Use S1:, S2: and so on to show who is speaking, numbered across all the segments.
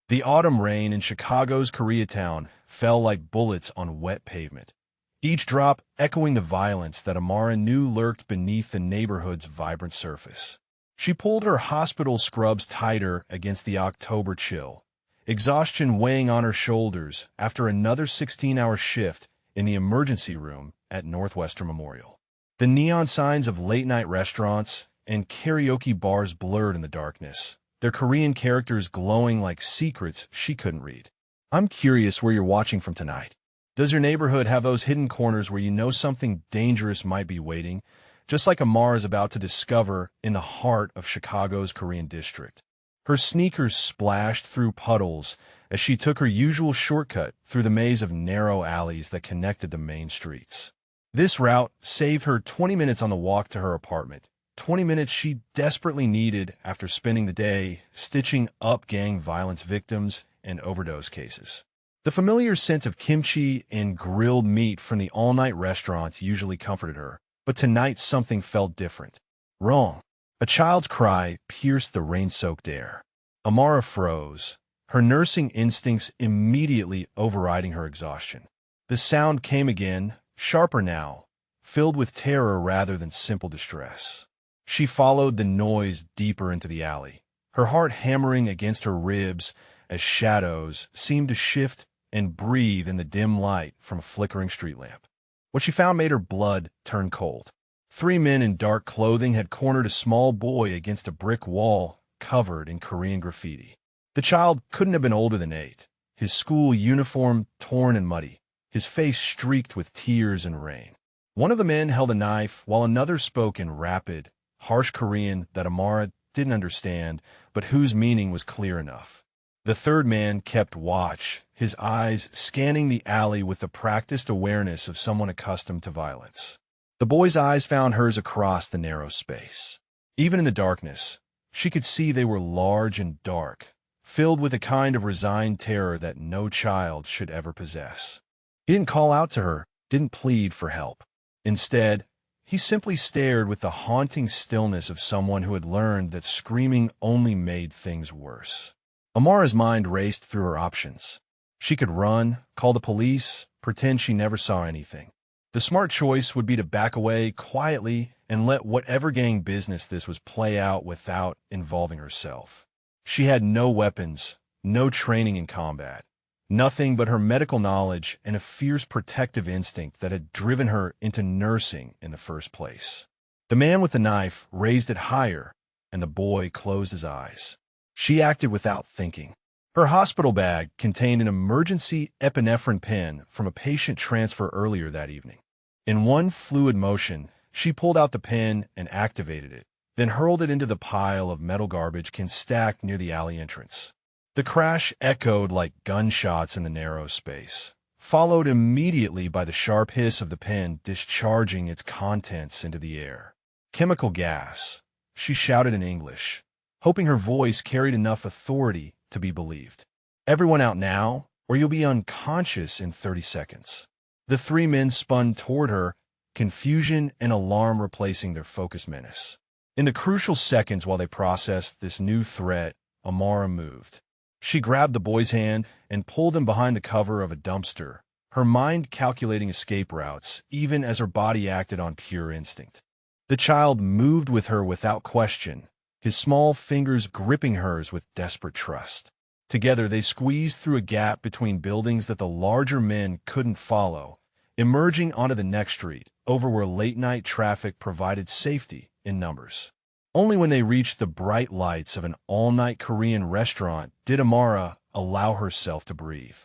S1: The autumn rain in Chicago's Koreatown fell like bullets on wet pavement, each drop echoing the violence that Amara knew lurked beneath the neighborhood's vibrant surface. She pulled her hospital scrubs tighter against the October chill, exhaustion weighing on her shoulders after another 16-hour shift in the emergency room at Northwestern Memorial. The neon signs of late-night restaurants and karaoke bars blurred in the darkness, their Korean characters glowing like secrets she couldn't read. I'm curious where you're watching from tonight. Does your neighborhood have those hidden corners where you know something dangerous might be waiting, just like Amara is about to discover in the heart of Chicago's Korean district? Her sneakers splashed through puddles as she took her usual shortcut through the maze of narrow alleys that connected the main streets. This route saved her 20 minutes on the walk to her apartment, 20 minutes she desperately needed after spending the day stitching up gang violence victims and overdose cases. The familiar scent of kimchi and grilled meat from the all-night restaurants usually comforted her, but tonight something felt different. Wrong. A child's cry pierced the rain-soaked air. Amara froze, her nursing instincts immediately overriding her exhaustion. The sound came again, sharper now, filled with terror rather than simple distress. She followed the noise deeper into the alley, her heart hammering against her ribs as shadows seemed to shift and breathe in the dim light from a flickering street lamp. What she found made her blood turn cold. 3 men in dark clothing had cornered a small boy against a brick wall covered in Korean graffiti. The child couldn't have been older than 8, his school uniform torn and muddy, his face streaked with tears and rain. One of the men held a knife while another spoke in rapid, harsh Korean that Amara didn't understand, but whose meaning was clear enough. The third man kept watch, his eyes scanning the alley with the practiced awareness of someone accustomed to violence. The boy's eyes found hers across the narrow space. Even in the darkness, she could see they were large and dark, filled with a kind of resigned terror that no child should ever possess. He didn't call out to her, didn't plead for help. Instead, he simply stared with the haunting stillness of someone who had learned that screaming only made things worse. Amara's mind raced through her options. She could run, call the police, pretend she never saw anything. The smart choice would be to back away quietly and let whatever gang business this was play out without involving herself. She had no weapons, no training in combat, nothing but her medical knowledge and a fierce protective instinct that had driven her into nursing in the first place. The man with the knife raised it higher, and the boy closed his eyes. She acted without thinking. Her hospital bag contained an emergency epinephrine pen from a patient transfer earlier that evening. In one fluid motion, she pulled out the pen and activated it, then hurled it into the pile of metal garbage stacked near the alley entrance. The crash echoed like gunshots in the narrow space, followed immediately by the sharp hiss of the pen discharging its contents into the air. Chemical gas, she shouted in English, hoping her voice carried enough authority to be believed. Everyone out now, or you'll be unconscious in 30 seconds. The 3 men spun toward her, confusion and alarm replacing their focused menace. In the crucial seconds while they processed this new threat, Amara moved. She grabbed the boy's hand and pulled him behind the cover of a dumpster, her mind calculating escape routes, even as her body acted on pure instinct. The child moved with her without question, his small fingers gripping hers with desperate trust. Together they squeezed through a gap between buildings that the larger men couldn't follow, emerging onto the next street, over where late-night traffic provided safety in numbers. Only when they reached the bright lights of an all-night Korean restaurant did Amara allow herself to breathe.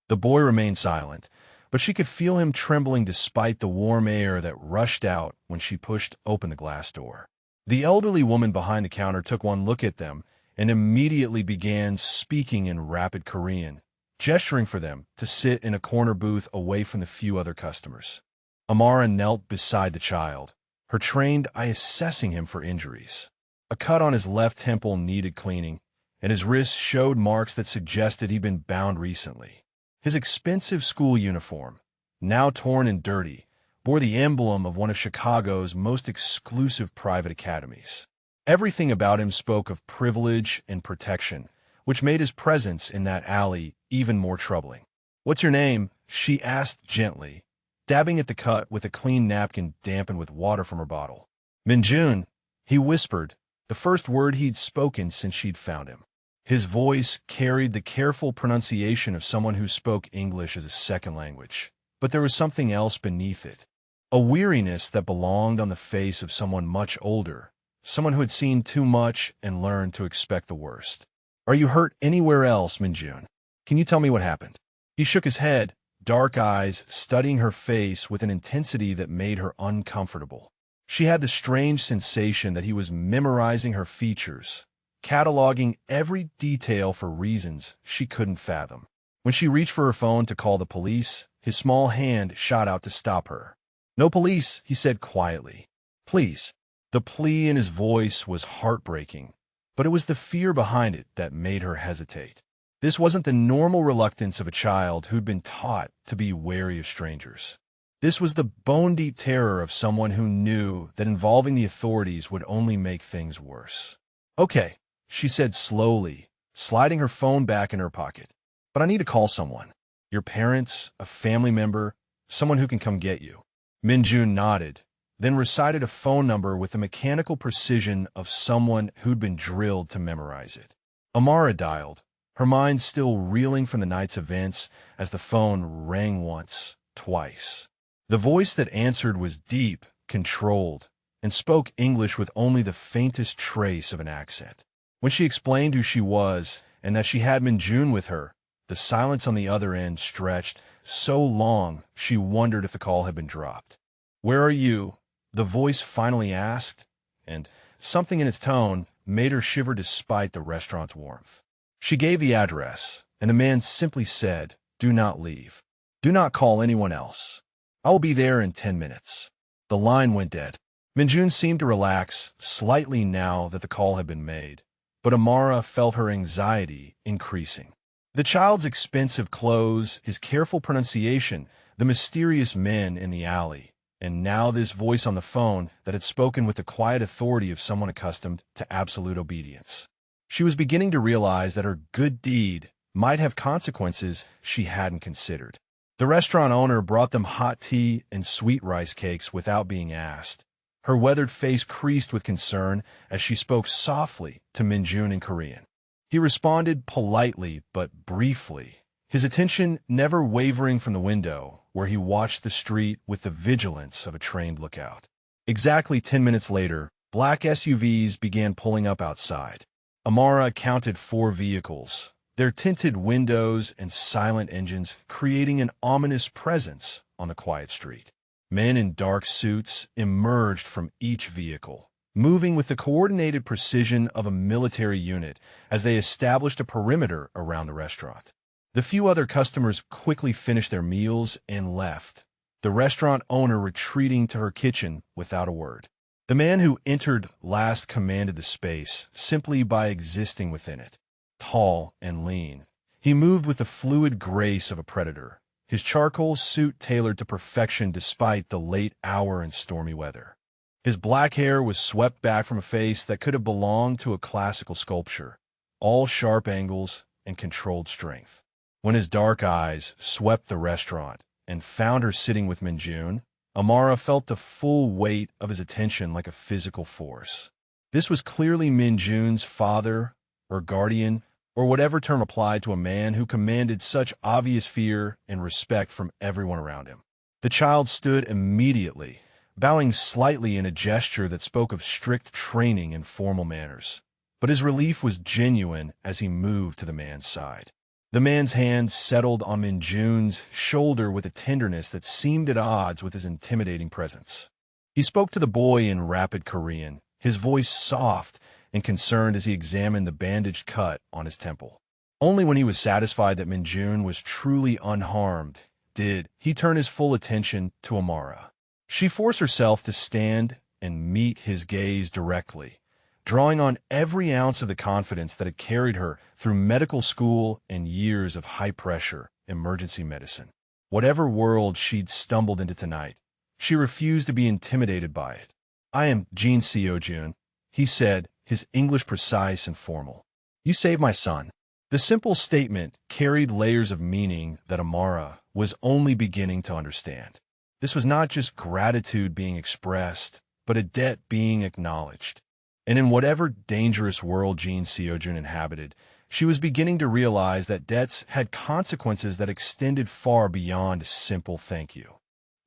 S1: The boy remained silent, but she could feel him trembling despite the warm air that rushed out when she pushed open the glass door. The elderly woman behind the counter took one look at them and immediately began speaking in rapid Korean, gesturing for them to sit in a corner booth away from the few other customers. Amara knelt beside the child, her trained eye assessing him for injuries. A cut on his left temple needed cleaning, and his wrists showed marks that suggested he'd been bound recently. His expensive school uniform, now torn and dirty, bore the emblem of one of Chicago's most exclusive private academies. Everything about him spoke of privilege and protection, which made his presence in that alley even more troubling. "What's your name?" she asked gently, dabbing at the cut with a clean napkin dampened with water from her bottle. "Minjun," he whispered, the first word he'd spoken since she'd found him. His voice carried the careful pronunciation of someone who spoke English as a second language, but there was something else beneath it. A weariness that belonged on the face of someone much older, someone who had seen too much and learned to expect the worst. "Are you hurt anywhere else, Minjun? Can you tell me what happened?" He shook his head, dark eyes studying her face with an intensity that made her uncomfortable. She had the strange sensation that he was memorizing her features, cataloging every detail for reasons she couldn't fathom. When she reached for her phone to call the police, his small hand shot out to stop her. "No police," he said quietly. "Please." The plea in his voice was heartbreaking, but it was the fear behind it that made her hesitate. This wasn't the normal reluctance of a child who'd been taught to be wary of strangers. This was the bone-deep terror of someone who knew that involving the authorities would only make things worse. "Okay," she said slowly, sliding her phone back in her pocket. "But I need to call someone. Your parents, a family member, someone who can come get you." Minjun nodded, then recited a phone number with the mechanical precision of someone who'd been drilled to memorize it. Amara dialed, her mind still reeling from the night's events as the phone rang once, twice. The voice that answered was deep, controlled, and spoke English with only the faintest trace of an accent. When she explained who she was and that she had Minjun with her, the silence on the other end stretched so long she wondered if the call had been dropped. "Where are you?" the voice finally asked, and something in its tone made her shiver despite the restaurant's warmth. She gave the address, and the man simply said, "Do not leave. Do not call anyone else. I will be there in 10 minutes. The line went dead. Minjun seemed to relax slightly now that the call had been made, but Amara felt her anxiety increasing. The child's expensive clothes, his careful pronunciation, the mysterious men in the alley, and now this voice on the phone that had spoken with the quiet authority of someone accustomed to absolute obedience. She was beginning to realize that her good deed might have consequences she hadn't considered. The restaurant owner brought them hot tea and sweet rice cakes without being asked. Her weathered face creased with concern as she spoke softly to Minjun in Korean. He responded politely but briefly, his attention never wavering from the window, where he watched the street with the vigilance of a trained lookout. Exactly 10 minutes later, black SUVs began pulling up outside. Amara counted 4 vehicles, their tinted windows and silent engines creating an ominous presence on the quiet street. Men in dark suits emerged from each vehicle, moving with the coordinated precision of a military unit as they established a perimeter around the restaurant. The few other customers quickly finished their meals and left, the restaurant owner retreating to her kitchen without a word. The man who entered last commanded the space simply by existing within it. Tall and lean, he moved with the fluid grace of a predator, his charcoal suit tailored to perfection despite the late hour and stormy weather. His black hair was swept back from a face that could have belonged to a classical sculpture, all sharp angles and controlled strength. When his dark eyes swept the restaurant and found her sitting with Minjun, Amara felt the full weight of his attention like a physical force. This was clearly Minjun's father or guardian, or whatever term applied to a man who commanded such obvious fear and respect from everyone around him. The child stood immediately, bowing slightly in a gesture that spoke of strict training and formal manners. But his relief was genuine as he moved to the man's side. The man's hand settled on Minjun's shoulder with a tenderness that seemed at odds with his intimidating presence. He spoke to the boy in rapid Korean, his voice soft and concerned as he examined the bandaged cut on his temple. Only when he was satisfied that Minjun was truly unharmed did he turn his full attention to Amara. She forced herself to stand and meet his gaze directly, drawing on every ounce of the confidence that had carried her through medical school and years of high-pressure emergency medicine. Whatever world she'd stumbled into tonight, she refused to be intimidated by it. "I am Jean Seo-jun," he said, his English precise and formal. "You saved my son. The simple statement carried layers of meaning that Amara was only beginning to understand. This was not just gratitude being expressed, but a debt being acknowledged. And in whatever dangerous world Jean Seojun inhabited, she was beginning to realize that debts had consequences that extended far beyond a simple thank you.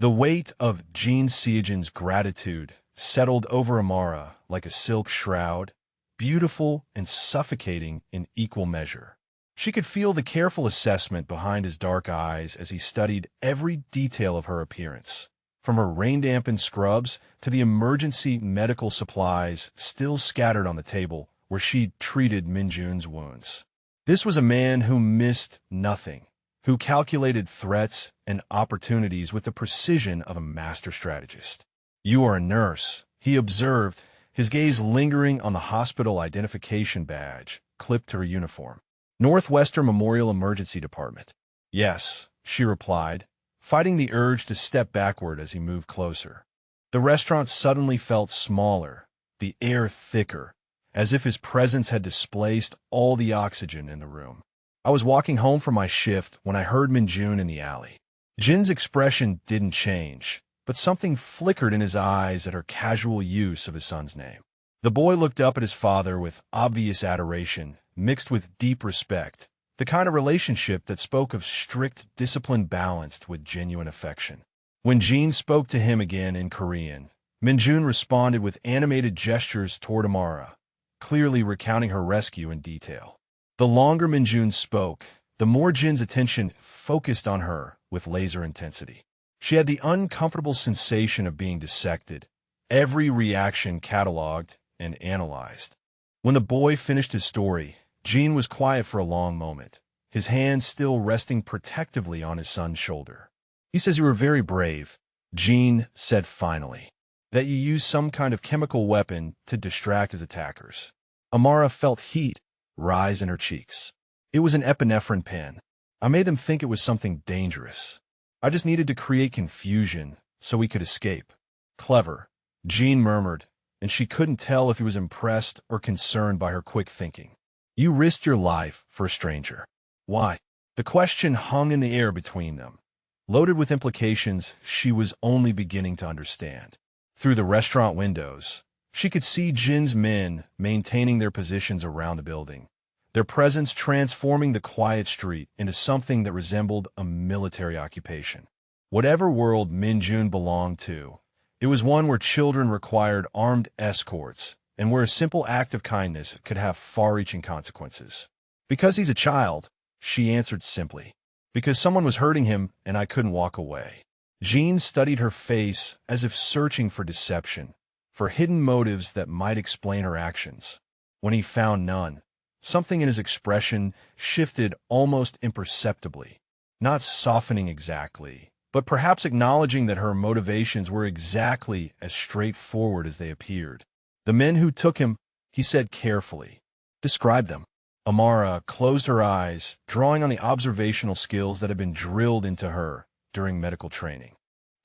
S1: The weight of Jean Seojun's gratitude settled over Amara like a silk shroud, beautiful and suffocating in equal measure. She could feel the careful assessment behind his dark eyes as he studied every detail of her appearance, from her rain-dampened scrubs to the emergency medical supplies still scattered on the table where she'd treated Minjun's wounds. This was a man who missed nothing, who calculated threats and opportunities with the precision of a master strategist. "You are a nurse," he observed, his gaze lingering on the hospital identification badge clipped to her uniform. "Northwestern Memorial Emergency Department." "Yes," she replied, fighting the urge to step backward as he moved closer. The restaurant suddenly felt smaller, the air thicker, as if his presence had displaced all the oxygen in the room. "I was walking home from my shift when I heard Minjun in the alley." Jin's expression didn't change, but something flickered in his eyes at her casual use of his son's name. The boy looked up at his father with obvious adoration, mixed with deep respect, the kind of relationship that spoke of strict discipline balanced with genuine affection. When Jean spoke to him again in Korean, Minjun responded with animated gestures toward Amara, clearly recounting her rescue in detail. The longer Minjun spoke, the more Jin's attention focused on her with laser intensity. She had the uncomfortable sensation of being dissected, every reaction cataloged and analyzed. When the boy finished his story, Jean was quiet for a long moment, his hand still resting protectively on his son's shoulder. "He says you were very brave," Jean said finally, "that you used some kind of chemical weapon to distract his attackers." Amara felt heat rise in her cheeks. "It was an epinephrine pen. I made them think it was something dangerous. I just needed to create confusion so we could escape." "Clever," Jean murmured, and she couldn't tell if he was impressed or concerned by her quick thinking. "You risked your life for a stranger. Why?" The question hung in the air between them, loaded with implications she was only beginning to understand. Through the restaurant windows, she could see Jin's men maintaining their positions around the building, their presence transforming the quiet street into something that resembled a military occupation. Whatever world Minjun belonged to, it was one where children required armed escorts and where a simple act of kindness could have far-reaching consequences. "Because he's a child," she answered simply. "Because someone was hurting him and I couldn't walk away." Jean studied her face as if searching for deception, for hidden motives that might explain her actions. When he found none, something in his expression shifted almost imperceptibly, not softening exactly, but perhaps acknowledging that her motivations were exactly as straightforward as they appeared. "The men who took him," he said carefully. "Describe them." Amara closed her eyes, drawing on the observational skills that had been drilled into her during medical training.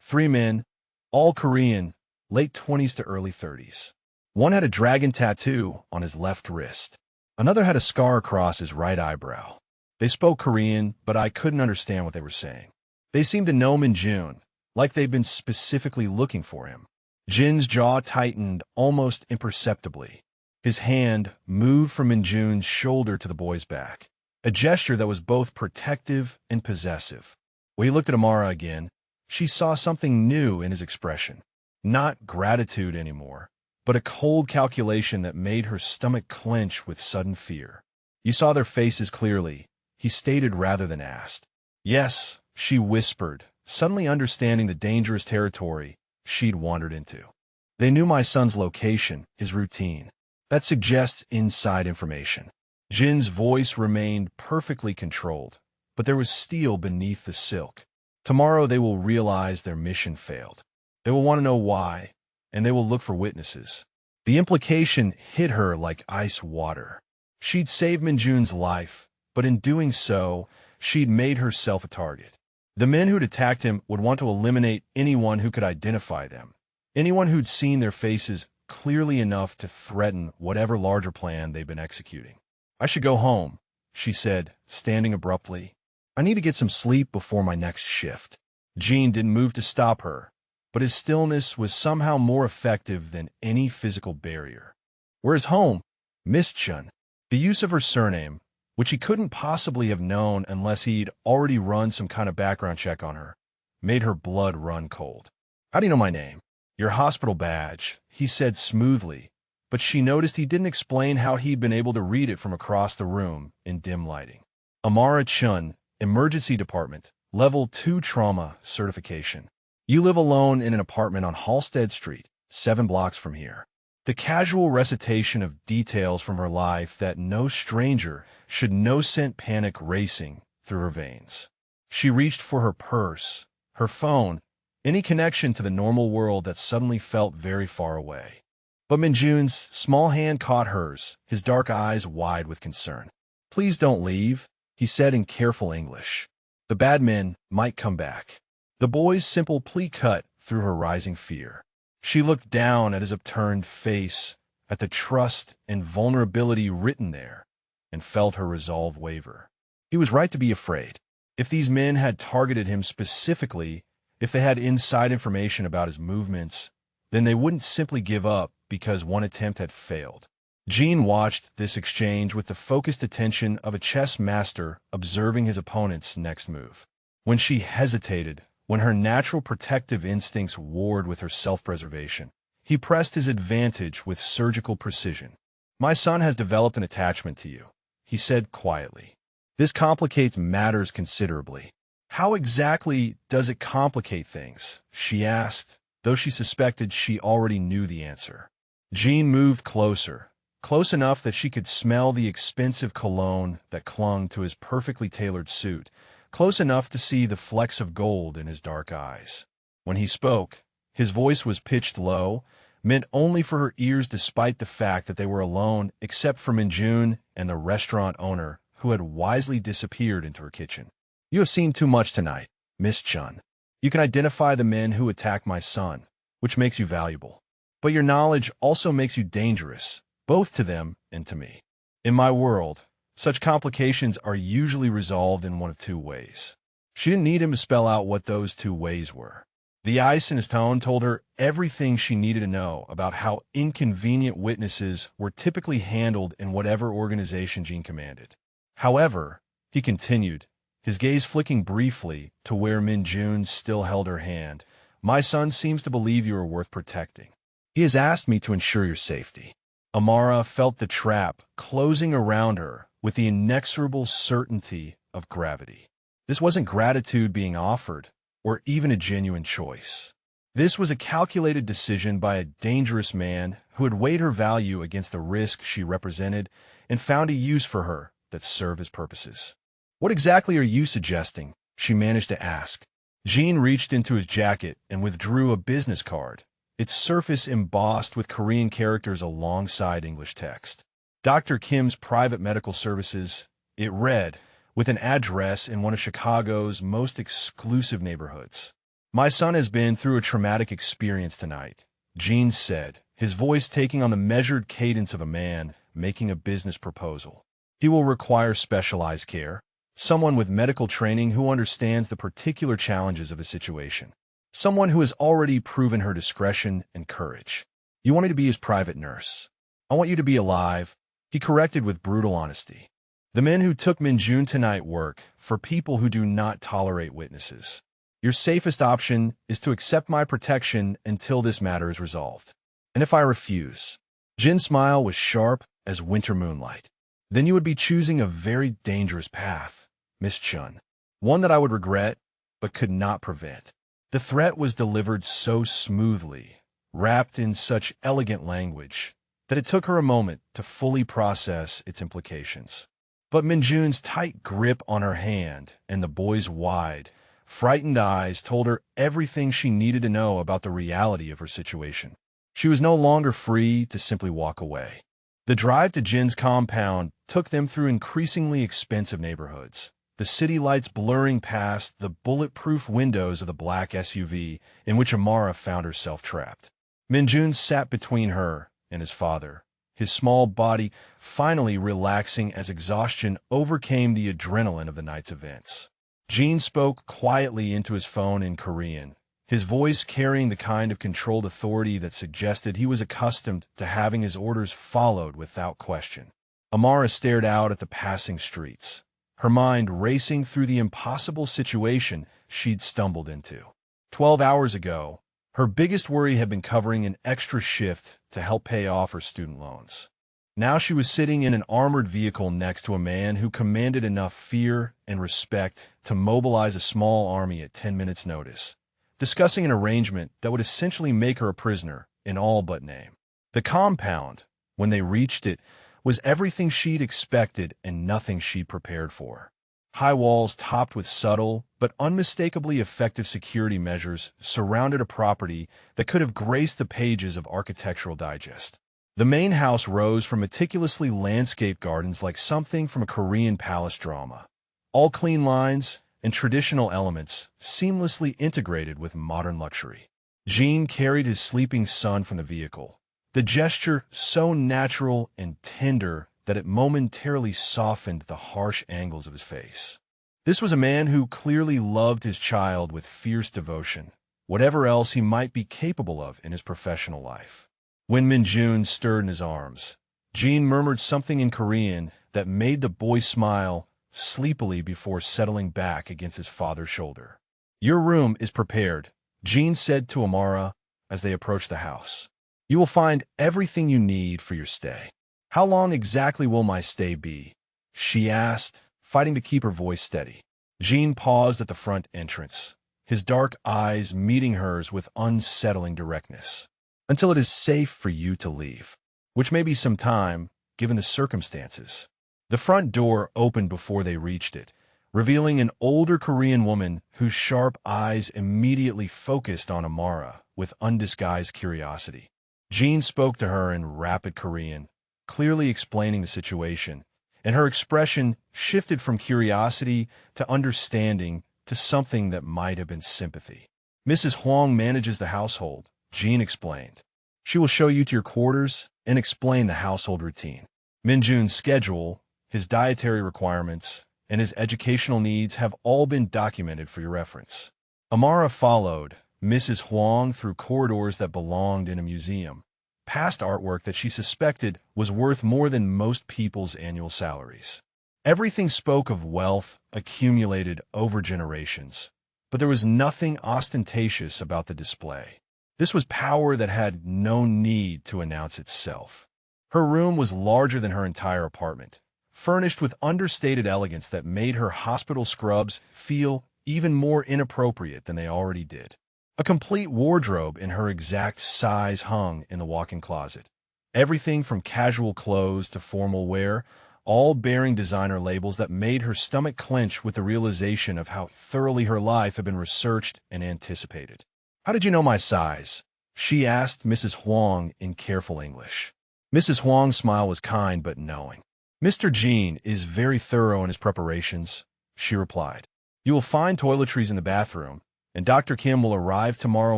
S1: 3 men, all Korean, late 20s to early 30s. One had a dragon tattoo on his left wrist. Another had a scar across his right eyebrow. They spoke Korean, but I couldn't understand what they were saying. They seemed to know Minjun, like they'd been specifically looking for him. Jin's jaw tightened almost imperceptibly. His hand moved from Minjun's shoulder to the boy's back, a gesture that was both protective and possessive. When he looked at Amara again, she saw something new in his expression. Not gratitude anymore, but a cold calculation that made her stomach clench with sudden fear. "You saw their faces clearly," he stated rather than asked. "Yes," she whispered, suddenly understanding the dangerous territory she'd wandered into. "They knew my son's location, his routine. That suggests inside information." Jin's voice remained perfectly controlled, but there was steel beneath the silk. "Tomorrow they will realize their mission failed. They will want to know why, and they will look for witnesses." The implication hit her like ice water. She'd saved Minjun's life, but in doing so, she'd made herself a target. The men who'd attacked him would want to eliminate anyone who could identify them, anyone who'd seen their faces clearly enough to threaten whatever larger plan they'd been executing. "I should go home," she said, standing abruptly. I need to get some sleep before my next shift. Jean didn't move to stop her, but his stillness was somehow more effective than any physical barrier. Where's home? Miss Chun. The use of her surname, which he couldn't possibly have known unless he'd already run some kind of background check on her, made her blood run cold. How do you know my name? Your hospital badge, he said smoothly, but she noticed he didn't explain how he'd been able to read it from across the room in dim lighting. Amara Chun, Emergency Department, Level 2 Trauma Certification. You live alone in an apartment on Halstead Street, 7 blocks from here. The casual recitation of details from her life that no stranger should know sent panic racing through her veins. She reached for her purse, her phone, any connection to the normal world that suddenly felt very far away. But Minjun's small hand caught hers, his dark eyes wide with concern. Please don't leave, he said in careful English. The bad men might come back. The boy's simple plea cut through her rising fear. She looked down at his upturned face, at the trust and vulnerability written there, and felt her resolve waver. He was right to be afraid. If these men had targeted him specifically, if they had inside information about his movements, then they wouldn't simply give up because one attempt had failed. Jean watched this exchange with the focused attention of a chess master observing his opponent's next move. When she hesitated, when her natural protective instincts warred with her self-preservation, he pressed his advantage with surgical precision. My son has developed an attachment to you, he said quietly. This complicates matters considerably. How exactly does it complicate things? She asked, though she suspected she already knew the answer. Jean moved closer, close enough that she could smell the expensive cologne that clung to his perfectly tailored suit, close enough to see the flecks of gold in his dark eyes. When he spoke, his voice was pitched low, meant only for her ears despite the fact that they were alone except for Minjun and the restaurant owner who had wisely disappeared into her kitchen. You have seen too much tonight, Miss Chun. You can identify the men who attacked my son, which makes you valuable. But your knowledge also makes you dangerous, both to them and to me. In my world, such complications are usually resolved in one of two ways. She didn't need him to spell out what those two ways were. The ice in his tone told her everything she needed to know about how inconvenient witnesses were typically handled in whatever organization Jean commanded. However, he continued, his gaze flicking briefly to where Minjun still held her hand. My son seems to believe you are worth protecting. He has asked me to ensure your safety. Amara felt the trap closing around her with the inexorable certainty of gravity. This wasn't gratitude being offered, or even a genuine choice. This was a calculated decision by a dangerous man who had weighed her value against the risk she represented and found a use for her that served his purposes. What exactly are you suggesting? She managed to ask. Jean reached into his jacket and withdrew a business card, its surface embossed with Korean characters alongside English text. Dr. Kim's private medical services, it read, with an address in one of Chicago's most exclusive neighborhoods. My son has been through a traumatic experience tonight, Jean said, his voice taking on the measured cadence of a man making a business proposal. He will require specialized care, someone with medical training who understands the particular challenges of a situation, someone who has already proven her discretion and courage. You want me to be his private nurse. I want you to be alive, he corrected with brutal honesty. The men who took Minjun tonight work for people who do not tolerate witnesses. Your safest option is to accept my protection until this matter is resolved. And if I refuse, Jin's smile was sharp as winter moonlight. Then you would be choosing a very dangerous path, Miss Chun. One that I would regret, but could not prevent. The threat was delivered so smoothly, wrapped in such elegant language, that it took her a moment to fully process its implications. But Minjun's tight grip on her hand and the boy's wide, frightened eyes told her everything she needed to know about the reality of her situation. She was no longer free to simply walk away. The drive to Jin's compound took them through increasingly expensive neighborhoods, the city lights blurring past the bulletproof windows of the black SUV in which Amara found herself trapped. Minjun sat between her and his father, his small body finally relaxing as exhaustion overcame the adrenaline of the night's events. Jean spoke quietly into his phone in Korean, his voice carrying the kind of controlled authority that suggested he was accustomed to having his orders followed without question. Amara stared out at the passing streets, her mind racing through the impossible situation she'd stumbled into. 12 hours ago, her biggest worry had been covering an extra shift to help pay off her student loans. Now she was sitting in an armored vehicle next to a man who commanded enough fear and respect to mobilize a small army at 10 minutes' notice, discussing an arrangement that would essentially make her a prisoner in all but name. The compound, when they reached it, was everything she'd expected and nothing she'd prepared for. High walls topped with subtle but unmistakably effective security measures surrounded a property that could have graced the pages of Architectural Digest. The main house rose from meticulously landscaped gardens like something from a Korean palace drama, all clean lines and traditional elements seamlessly integrated with modern luxury. Jean carried his sleeping son from the vehicle, the gesture so natural and tender that it momentarily softened the harsh angles of his face. This was a man who clearly loved his child with fierce devotion, whatever else he might be capable of in his professional life. When Min-jun stirred in his arms, Jean murmured something in Korean that made the boy smile sleepily before settling back against his father's shoulder. "Your room is prepared," Jean said to Amara as they approached the house. "You will find everything you need for your stay." "How long exactly will my stay be?" she asked, fighting to keep her voice steady. Jean paused at the front entrance, his dark eyes meeting hers with unsettling directness. "Until it is safe for you to leave, which may be some time, given the circumstances." The front door opened before they reached it, revealing an older Korean woman whose sharp eyes immediately focused on Amara with undisguised curiosity. Jean spoke to her in rapid Korean, clearly explaining the situation, and her expression shifted from curiosity to understanding to something that might have been sympathy. "Mrs. Huang manages the household," Jean explained. "She will show you to your quarters and explain the household routine. Min-jun's schedule, his dietary requirements, and his educational needs have all been documented for your reference." Amara followed Mrs. Huang through corridors that belonged in a museum, past artwork that she suspected was worth more than most people's annual salaries. Everything spoke of wealth accumulated over generations, but there was nothing ostentatious about the display. This was power that had no need to announce itself. Her room was larger than her entire apartment, furnished with understated elegance that made her hospital scrubs feel even more inappropriate than they already did. A complete wardrobe in her exact size hung in the walk-in closet. Everything from casual clothes to formal wear, all bearing designer labels that made her stomach clench with the realization of how thoroughly her life had been researched and anticipated. "How did you know my size?" she asked Mrs. Huang in careful English. Mrs. Huang's smile was kind but knowing. "Mr. Jean is very thorough in his preparations," she replied. "You will find toiletries in the bathroom, and Dr. Kim will arrive tomorrow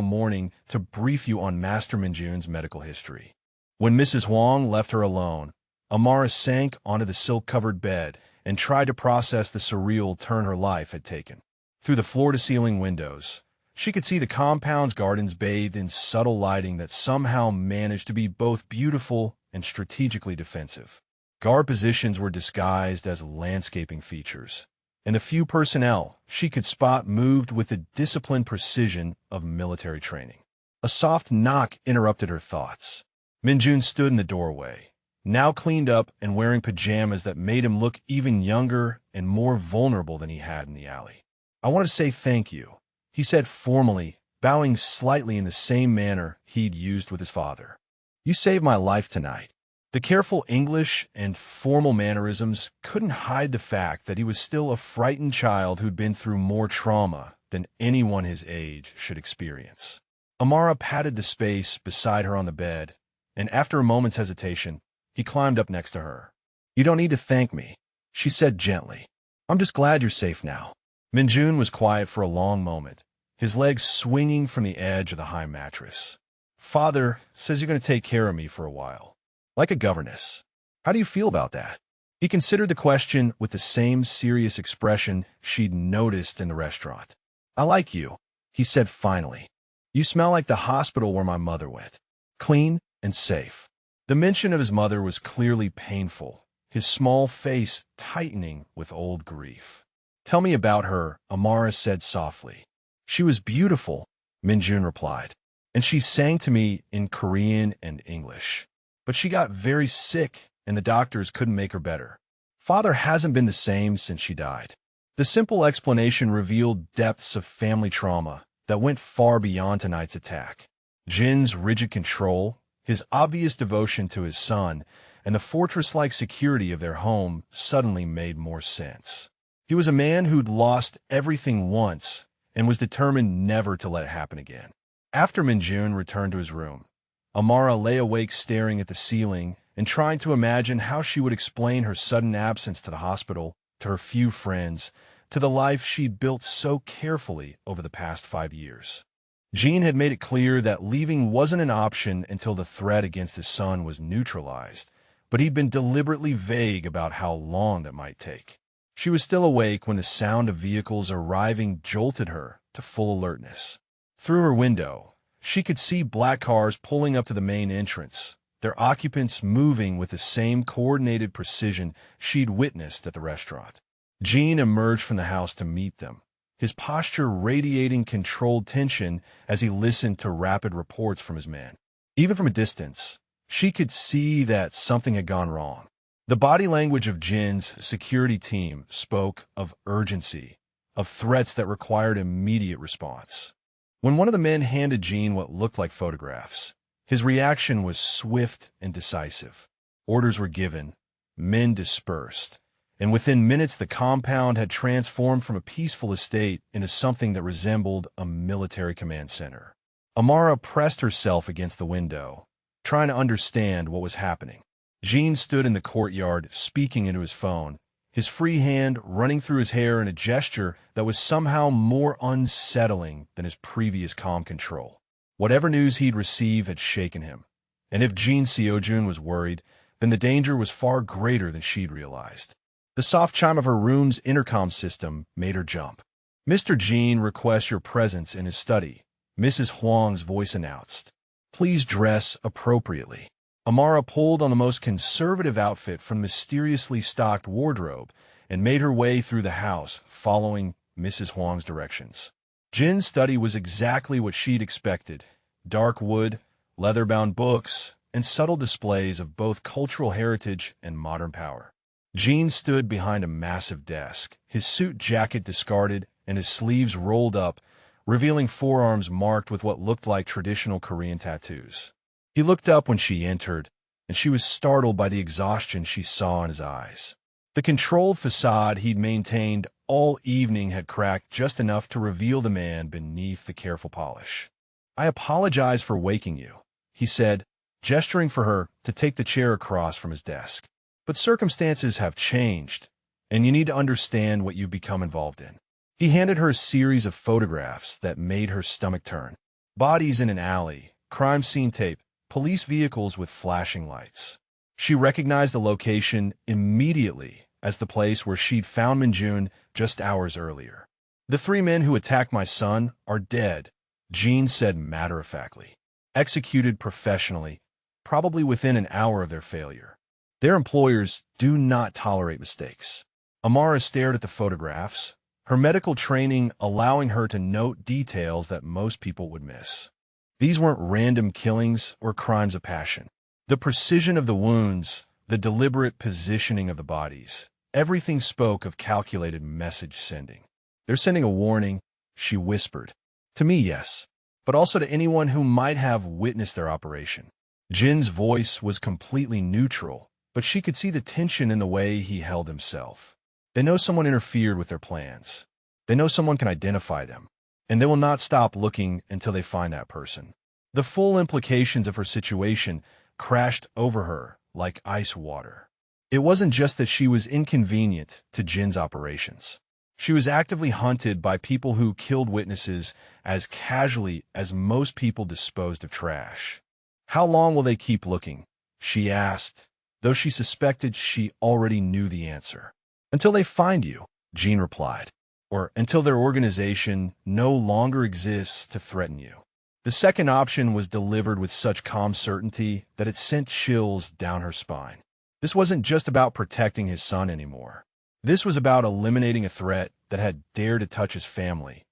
S1: morning to brief you on Master Min-jun's medical history." When Mrs. Huang left her alone, Amara sank onto the silk-covered bed and tried to process the surreal turn her life had taken. Through the floor-to-ceiling windows, she could see the compound's gardens bathed in subtle lighting that somehow managed to be both beautiful and strategically defensive. Guard positions were disguised as landscaping features, and the few personnel she could spot moved with the disciplined precision of military training. A soft knock interrupted her thoughts. Min-jun stood in the doorway, now cleaned up and wearing pajamas that made him look even younger and more vulnerable than he had in the alley. "I want to say thank you," he said formally, bowing slightly in the same manner he'd used with his father. "You saved my life tonight." The careful English and formal mannerisms couldn't hide the fact that he was still a frightened child who'd been through more trauma than anyone his age should experience. Amara patted the space beside her on the bed, and after a moment's hesitation, he climbed up next to her. "You don't need to thank me," she said gently. "I'm just glad you're safe now." Min-jun was quiet for a long moment, his legs swinging from the edge of the high mattress. "Father says you're going to take care of me for a while." like a governess. How do you feel about that? He considered the question with the same serious expression she'd noticed in the restaurant. I like you, he said finally. You smell like the hospital where my mother went. Clean and safe. The mention of his mother was clearly painful, his small face tightening with old grief. Tell me about her, Amara said softly. She was beautiful, Minjun replied, and she sang to me in Korean and English. But she got very sick, and the doctors couldn't make her better. Father hasn't been the same since she died. The simple explanation revealed depths of family trauma that went far beyond tonight's attack. Jin's rigid control, his obvious devotion to his son, and the fortress-like security of their home suddenly made more sense. He was a man who'd lost everything once and was determined never to let it happen again. After Minjun returned to his room, Amara lay awake staring at the ceiling and trying to imagine how she would explain her sudden absence to the hospital, to her few friends, to the life she'd built so carefully over the past 5 years. Jin had made it clear that leaving wasn't an option until the threat against his son was neutralized, but he'd been deliberately vague about how long that might take. She was still awake when the sound of vehicles arriving jolted her to full alertness. Through her window, she could see black cars pulling up to the main entrance, their occupants moving with the same coordinated precision she'd witnessed at the restaurant. Jin emerged from the house to meet them, his posture radiating controlled tension as he listened to rapid reports from his men. Even from a distance, she could see that something had gone wrong. The body language of Jin's security team spoke of urgency, of threats that required immediate response. When one of the men handed Jin what looked like photographs, his reaction was swift and decisive. Orders were given, men dispersed, and within minutes the compound had transformed from a peaceful estate into something that resembled a military command center. Amara pressed herself against the window, trying to understand what was happening. Jin stood in the courtyard, speaking into his phone, his free hand running through his hair in a gesture that was somehow more unsettling than his previous calm control. Whatever news he'd received had shaken him, and if Jin Seojun was worried, then the danger was far greater than she'd realized. The soft chime of her room's intercom system made her jump. Mr. Jin requests your presence in his study, Mrs. Huang's voice announced. Please dress appropriately. Amara pulled on the most conservative outfit from the mysteriously stocked wardrobe and made her way through the house, following Mrs. Huang's directions. Jin's study was exactly what she'd expected: dark wood, leather-bound books, and subtle displays of both cultural heritage and modern power. Jin stood behind a massive desk, his suit jacket discarded and his sleeves rolled up, revealing forearms marked with what looked like traditional Korean tattoos. He looked up when she entered, and she was startled by the exhaustion she saw in his eyes. The controlled facade he'd maintained all evening had cracked just enough to reveal the man beneath the careful polish. I apologize for waking you, he said, gesturing for her to take the chair across from his desk. But circumstances have changed, and you need to understand what you've become involved in. He handed her a series of photographs that made her stomach turn. Bodies in an alley, crime scene tape, police vehicles with flashing lights. She recognized the location immediately as the place where she'd found Minjun just hours earlier. The 3 men who attacked my son are dead, Jin said matter-of-factly. Executed professionally, probably within an hour of their failure. Their employers do not tolerate mistakes. Amara stared at the photographs, her medical training allowing her to note details that most people would miss. These weren't random killings or crimes of passion. The precision of the wounds, the deliberate positioning of the bodies, everything spoke of calculated message sending. They're sending a warning, she whispered. To me, yes, but also to anyone who might have witnessed their operation. Jin's voice was completely neutral, but she could see the tension in the way he held himself. They know someone interfered with their plans. They know someone can identify them, and they will not stop looking until they find that person. The full implications of her situation crashed over her like ice water. It wasn't just that she was inconvenient to Jin's operations. She was actively hunted by people who killed witnesses as casually as most people disposed of trash. How long will they keep looking? she asked, though she suspected she already knew the answer. Until they find you, Jean replied, or until their organization no longer exists to threaten you. The second option was delivered with such calm certainty that it sent chills down her spine. This wasn't just about protecting his son anymore. This was about eliminating a threat that had dared to touch his family,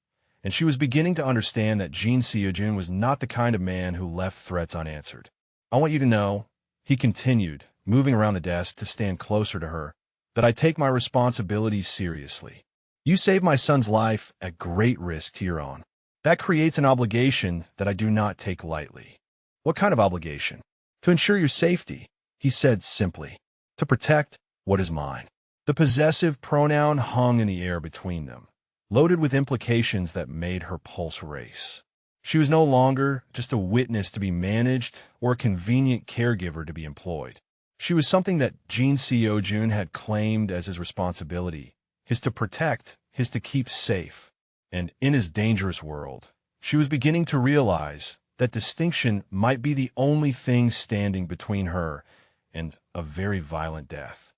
S1: and she was beginning to understand that Jean Seojun was not the kind of man who left threats unanswered. I want you to know, he continued, moving around the desk to stand closer to her, that I take my responsibilities seriously. You saved my son's life at great risk to your own. That creates an obligation that I do not take lightly. What kind of obligation? To ensure your safety, he said simply. To protect what is mine. The possessive pronoun hung in the air between them, loaded with implications that made her pulse race. She was no longer just a witness to be managed or a convenient caregiver to be employed. She was something that Jean Seojun had claimed as his responsibility, his to protect, his to keep safe. And in his dangerous world, she was beginning to realize that distinction might be the only thing standing between her and a very violent death.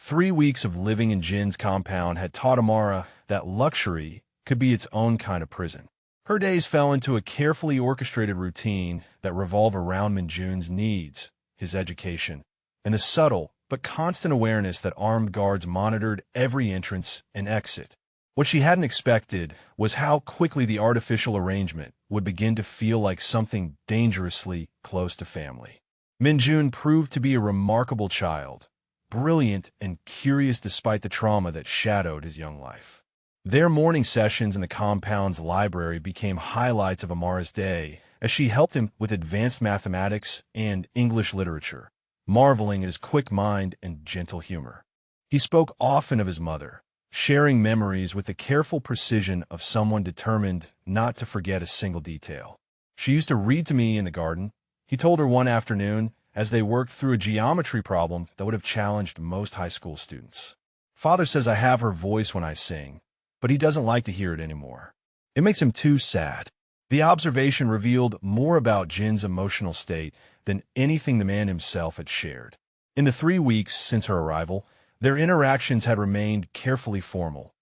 S1: 3 weeks of living in Jin's compound had taught Amara that luxury could be its own kind of prison. Her days fell into a carefully orchestrated routine that revolved around Minjun's needs, his education, and the subtle but constant awareness that armed guards monitored every entrance and exit. What she hadn't expected was how quickly the artificial arrangement would begin to feel like something dangerously close to family. Minjun proved to be a remarkable child, brilliant and curious despite the trauma that shadowed his young life. Their morning sessions in the compound's library became highlights of Amara's day as she helped him with advanced mathematics and English literature, marveling at his quick mind and gentle humor. He spoke often of his mother, sharing memories with the careful precision of someone determined not to forget a single detail. She used to read to me in the garden, he told her one afternoon, as they worked through a geometry problem that would have challenged most high school students. Father says I have her voice when I sing, but he doesn't like to hear it anymore. It makes him too sad. The observation revealed more about Jin's emotional state than anything the man himself had shared. In the 3 weeks since her arrival, their interactions had remained carefully formal,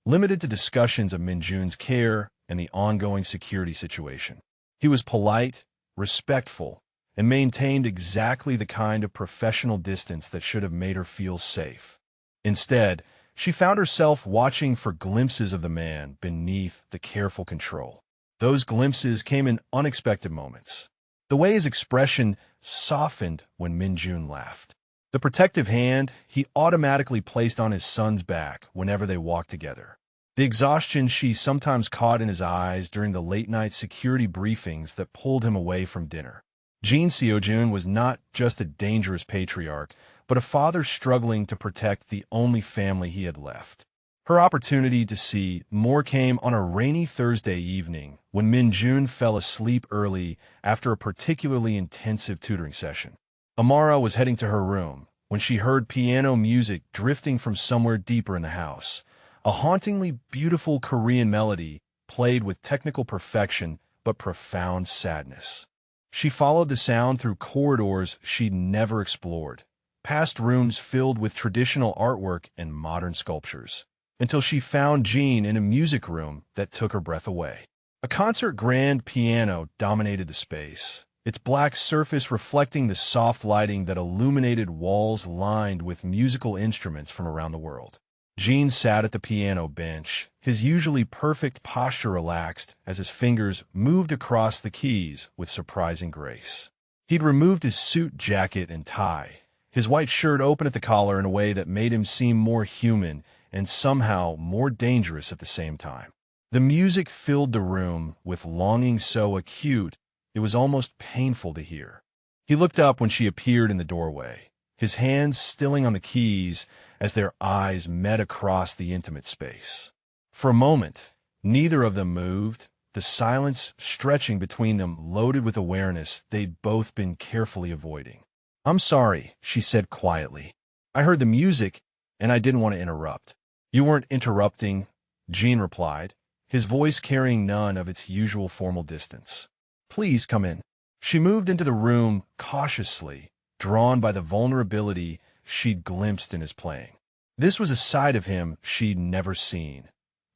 S1: limited to discussions of Minjun's care and the ongoing security situation. He was polite, respectful, and maintained exactly the kind of professional distance that should have made her feel safe. Instead, she found herself watching for glimpses of the man beneath the careful control. Those glimpses came in unexpected moments. The way his expression softened when Minjun laughed. The protective hand he automatically placed on his son's back whenever they walked together. The exhaustion she sometimes caught in his eyes during the late-night security briefings that pulled him away from dinner. Jean Seojun was not just a dangerous patriarch, but a father struggling to protect the only family he had left. Her opportunity to see more came on a rainy Thursday evening when Minjun fell asleep early after a particularly intensive tutoring session. Amara was heading to her room when she heard piano music drifting from somewhere deeper in the house. A hauntingly beautiful Korean melody played with technical perfection but profound sadness. She followed the sound through corridors she'd never explored, past rooms filled with traditional artwork and modern sculptures, until she found Jean in a music room that took her breath away. A concert grand piano dominated the space, its black surface reflecting the soft lighting that illuminated walls lined with musical instruments from around the world. Jean sat at the piano bench, his usually perfect posture relaxed as his fingers moved across the keys with surprising grace. He'd removed his suit jacket and tie, his white shirt open at the collar in a way that made him seem more human and somehow more dangerous at the same time. The music filled the room with longing so acute it was almost painful to hear. He looked up when she appeared in the doorway, his hands stilling on the keys as their eyes met across the intimate space. For a moment, neither of them moved, the silence stretching between them loaded with awareness they'd both been carefully avoiding. "I'm sorry," she said quietly. "I heard the music, and I didn't want to interrupt." "You weren't interrupting," Jean replied, his voice carrying none of its usual formal distance. "Please come in." She moved into the room cautiously, drawn by the vulnerability she'd glimpsed in his playing. This was a side of him she'd never seen,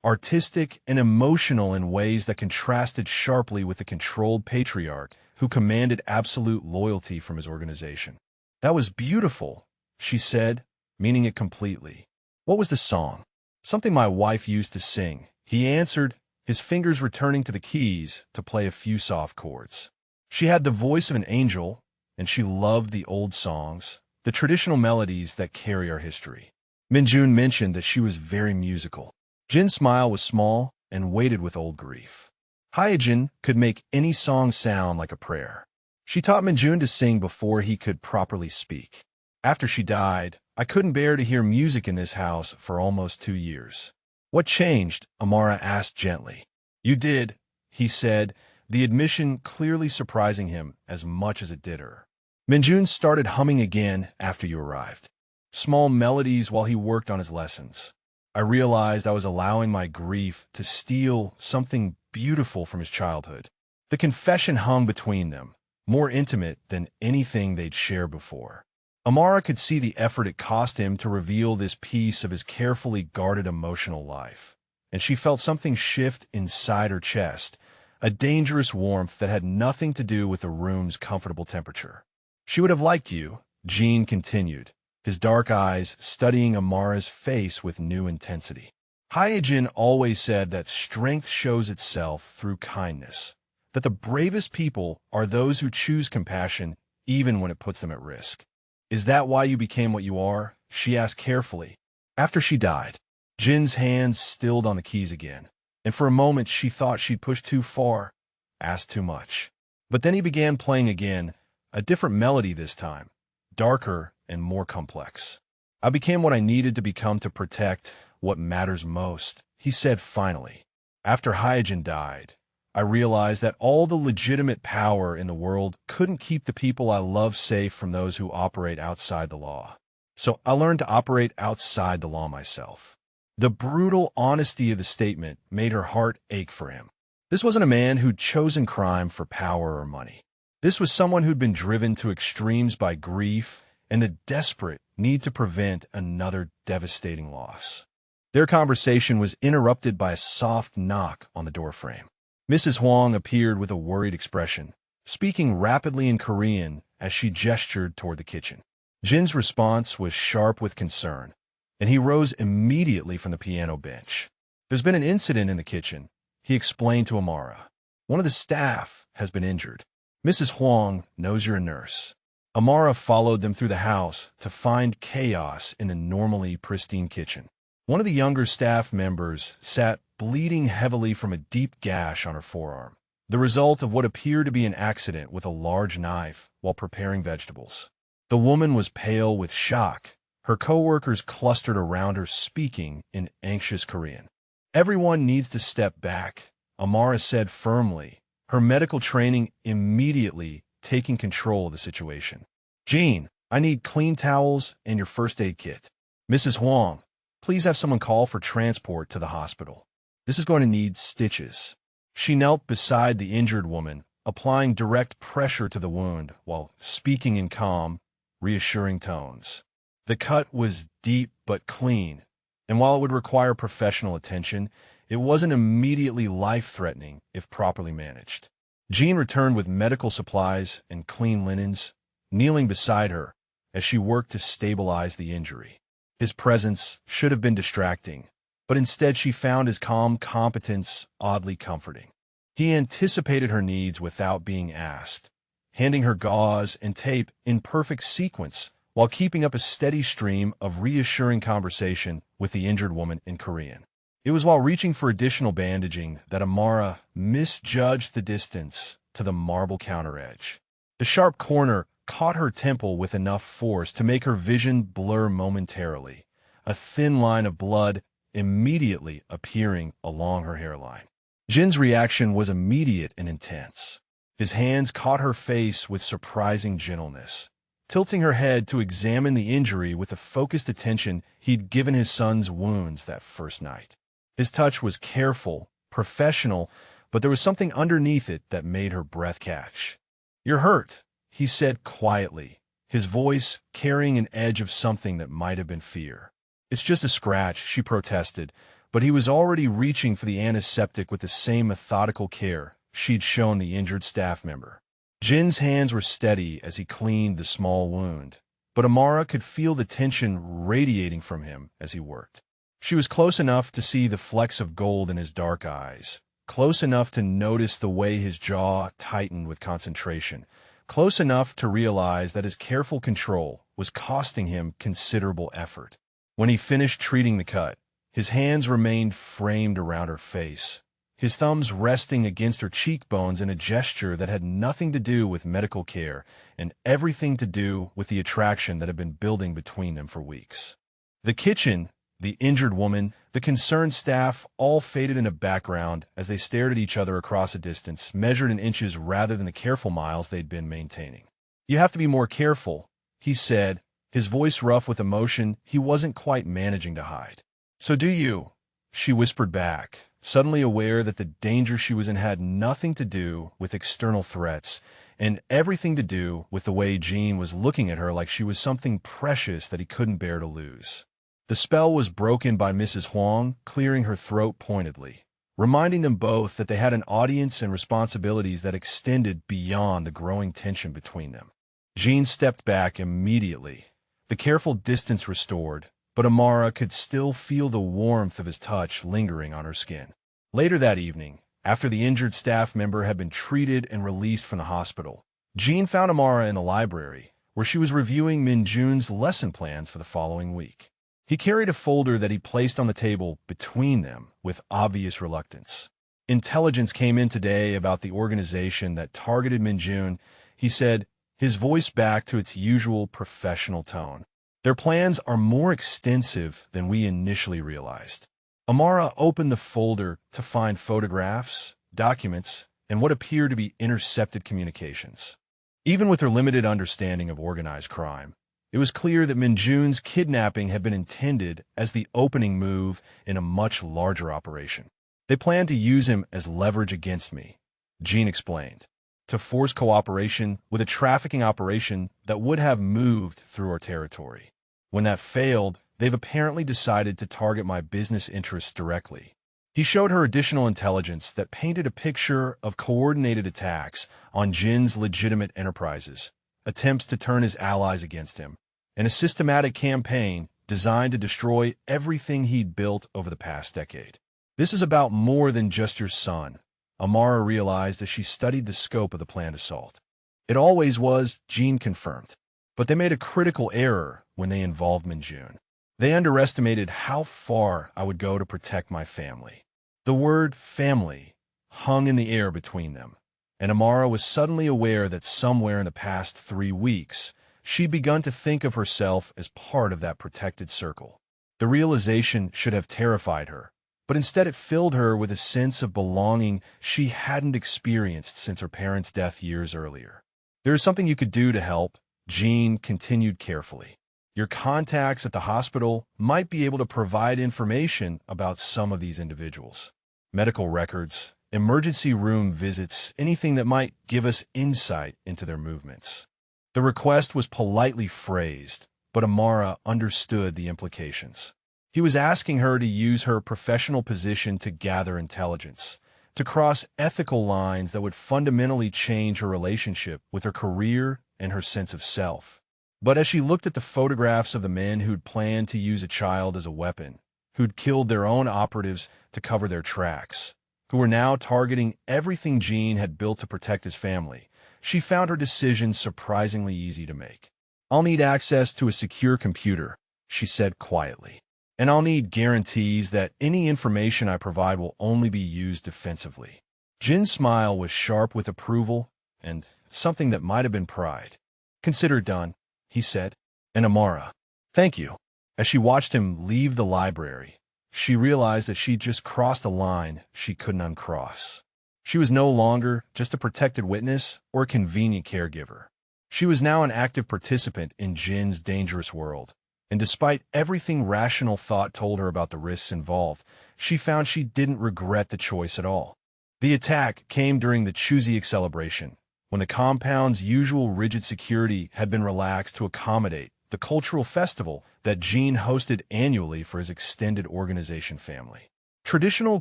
S1: artistic and emotional in ways that contrasted sharply with the controlled patriarch who commanded absolute loyalty from his organization. "That was beautiful," she said, meaning it completely. "What was the song?" "Something my wife used to sing," he answered, his fingers returning to the keys to play a few soft chords. "She had the voice of an angel, and she loved the old songs, the traditional melodies that carry our history." Minjun mentioned that she was very musical. Jin's smile was small and weighted with old grief. Hyojin could make any song sound like a prayer. She taught Minjun to sing before he could properly speak. "After she died, I couldn't bear to hear music in this house for almost 2 years." "What changed?" Amara asked gently. "You did," he said, the admission clearly surprising him as much as it did her. "Minjun started humming again after you arrived. Small melodies while he worked on his lessons. I realized I was allowing my grief to steal something beautiful from his childhood." The confession hung between them, more intimate than anything they'd shared before. Amara could see the effort it cost him to reveal this piece of his carefully guarded emotional life, and she felt something shift inside her chest, a dangerous warmth that had nothing to do with the room's comfortable temperature. "She would have liked you," Jean continued, his dark eyes studying Amara's face with new intensity. "Hyojin always said that strength shows itself through kindness, that the bravest people are those who choose compassion even when it puts them at risk. Is that why you became what you are?" she asked carefully. "After she died." Jin's hands stilled on the keys again, and for a moment she thought she'd pushed too far, asked too much. But then he began playing again, a different melody this time, darker and more complex. "I became what I needed to become to protect what matters most," he said finally. "After Hyojin died, I realized that all the legitimate power in the world couldn't keep the people I love safe from those who operate outside the law. So I learned to operate outside the law myself." The brutal honesty of the statement made her heart ache for him. This wasn't a man who'd chosen crime for power or money. This was someone who'd been driven to extremes by grief and the desperate need to prevent another devastating loss. Their conversation was interrupted by a soft knock on the doorframe. Mrs. Huang appeared with a worried expression, speaking rapidly in Korean as she gestured toward the kitchen. Jin's response was sharp with concern, and he rose immediately from the piano bench. "There's been an incident in the kitchen," he explained to Amara. "One of the staff has been injured. Mrs. Huang knows you're a nurse." Amara followed them through the house to find chaos in the normally pristine kitchen. One of the younger staff members sat bleeding heavily from a deep gash on her forearm, the result of what appeared to be an accident with a large knife while preparing vegetables. The woman was pale with shock, her co-workers clustered around her speaking in anxious Korean. "Everyone needs to step back," Amara said firmly, her medical training immediately taking control of the situation. "Jean, I need clean towels and your first aid kit. Mrs. Huang, please have someone call for transport to the hospital. This is going to need stitches." She knelt beside the injured woman, applying direct pressure to the wound while speaking in calm, reassuring tones. The cut was deep but clean, and while it would require professional attention, it wasn't immediately life-threatening if properly managed. Jean returned with medical supplies and clean linens, kneeling beside her as she worked to stabilize the injury. His presence should have been distracting, but instead she found his calm competence oddly comforting. He anticipated her needs without being asked, handing her gauze and tape in perfect sequence while keeping up a steady stream of reassuring conversation with the injured woman in Korean. It was while reaching for additional bandaging that Amara misjudged the distance to the marble counter edge. The sharp corner caught her temple with enough force to make her vision blur momentarily, a thin line of blood immediately appearing along her hairline. Jin's reaction was immediate and intense. His hands caught her face with surprising gentleness, tilting her head to examine the injury with the focused attention he'd given his son's wounds that first night. His touch was careful, professional, but there was something underneath it that made her breath catch. "You're hurt," he said quietly, his voice carrying an edge of something that might have been fear. "It's just a scratch," she protested, but he was already reaching for the antiseptic with the same methodical care she'd shown the injured staff member. Jin's hands were steady as he cleaned the small wound, but Amara could feel the tension radiating from him as he worked. She was close enough to see the flecks of gold in his dark eyes, close enough to notice the way his jaw tightened with concentration, close enough to realize that his careful control was costing him considerable effort. When he finished treating the cut, his hands remained framed around her face, his thumbs resting against her cheekbones in a gesture that had nothing to do with medical care and everything to do with the attraction that had been building between them for weeks. The kitchen, the injured woman, the concerned staff all faded in a background as they stared at each other across a distance measured in inches rather than the careful miles they'd been maintaining. "You have to be more careful," he said, his voice rough with emotion he wasn't quite managing to hide. "So do you," she whispered back, suddenly aware that the danger she was in had nothing to do with external threats and everything to do with the way Jean was looking at her like she was something precious that he couldn't bear to lose. The spell was broken by Mrs. Huang clearing her throat pointedly, reminding them both that they had an audience and responsibilities that extended beyond the growing tension between them. Jean stepped back immediately, the careful distance restored, but Amara could still feel the warmth of his touch lingering on her skin. Later that evening, after the injured staff member had been treated and released from the hospital, Jean found Amara in the library, where she was reviewing Minjun's lesson plans for the following week. He carried a folder that he placed on the table between them with obvious reluctance. "Intelligence came in today about the organization that targeted Minjun," he said, his voice back to its usual professional tone. "Their plans are more extensive than we initially realized." Amara opened the folder to find photographs, documents, and what appeared to be intercepted communications. Even with her limited understanding of organized crime, it was clear that Minjun's kidnapping had been intended as the opening move in a much larger operation. "They planned to use him as leverage against me," Jean explained, "to force cooperation with a trafficking operation that would have moved through our territory. When that failed, they've apparently decided to target my business interests directly." He showed her additional intelligence that painted a picture of coordinated attacks on Jin's legitimate enterprises, attempts to turn his allies against him, and a systematic campaign designed to destroy everything he'd built over the past decade. "This is about more than just your son," Amara realized as she studied the scope of the planned assault. "It always was," Jean confirmed. "But they made a critical error when they involved Minjun. They underestimated how far I would go to protect my family." The word family hung in the air between them, and Amara was suddenly aware that somewhere in the past 3 weeks, she'd begun to think of herself as part of that protected circle. The realization should have terrified her, but instead it filled her with a sense of belonging she hadn't experienced since her parents' death years earlier. "There is something you could do to help," Jean continued carefully. "Your contacts at the hospital might be able to provide information about some of these individuals. Medical records, emergency room visits, anything that might give us insight into their movements." The request was politely phrased, but Amara understood the implications. He was asking her to use her professional position to gather intelligence, to cross ethical lines that would fundamentally change her relationship with her career and her sense of self. But as she looked at the photographs of the men who'd planned to use a child as a weapon, who'd killed their own operatives to cover their tracks, who were now targeting everything Jean had built to protect his family, she found her decision surprisingly easy to make. "I'll need access to a secure computer," she said quietly. "And I'll need guarantees that any information I provide will only be used defensively." Jin's smile was sharp with approval and something that might have been pride. "Consider it done," he said. And Amara, "Thank you." As she watched him leave the library, she realized that she'd just crossed a line she couldn't uncross. She was no longer just a protected witness or a convenient caregiver. She was now an active participant in Jin's dangerous world, and despite everything rational thought told her about the risks involved, she found she didn't regret the choice at all. The attack came during the Chuziak celebration, when the compound's usual rigid security had been relaxed to accommodate the cultural festival that Jean hosted annually for his extended organization family. Traditional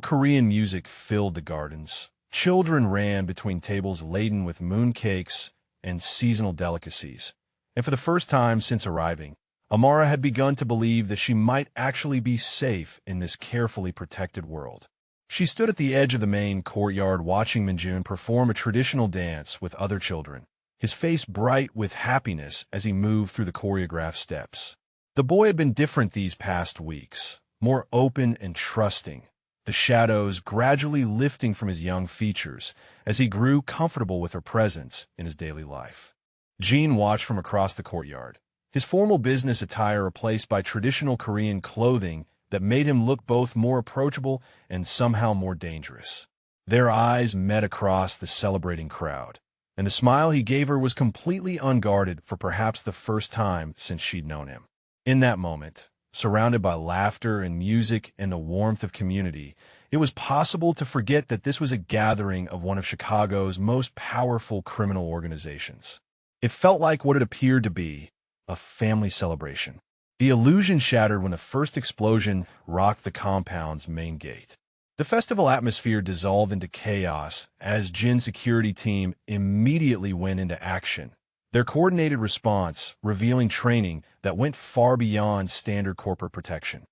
S1: Korean music filled the gardens. Children ran between tables laden with mooncakes and seasonal delicacies. And for the first time since arriving, Amara had begun to believe that she might actually be safe in this carefully protected world. She stood at the edge of the main courtyard watching Minjun perform a traditional dance with other children, his face bright with happiness as he moved through the choreographed steps. The boy had been different these past weeks, more open and trusting, the shadows gradually lifting from his young features as he grew comfortable with her presence in his daily life. Jean watched from across the courtyard, his formal business attire replaced by traditional Korean clothing that made him look both more approachable and somehow more dangerous. Their eyes met across the celebrating crowd, and the smile he gave her was completely unguarded for perhaps the first time since she'd known him. In that moment, surrounded by laughter and music and the warmth of community, it was possible to forget that this was a gathering of one of Chicago's most powerful criminal organizations. It felt like what it appeared to be, a family celebration. The illusion shattered when the first explosion rocked the compound's main gate. The festival atmosphere dissolved into chaos as Jin's security team immediately went into action, their coordinated response revealing training that went far beyond standard corporate protection.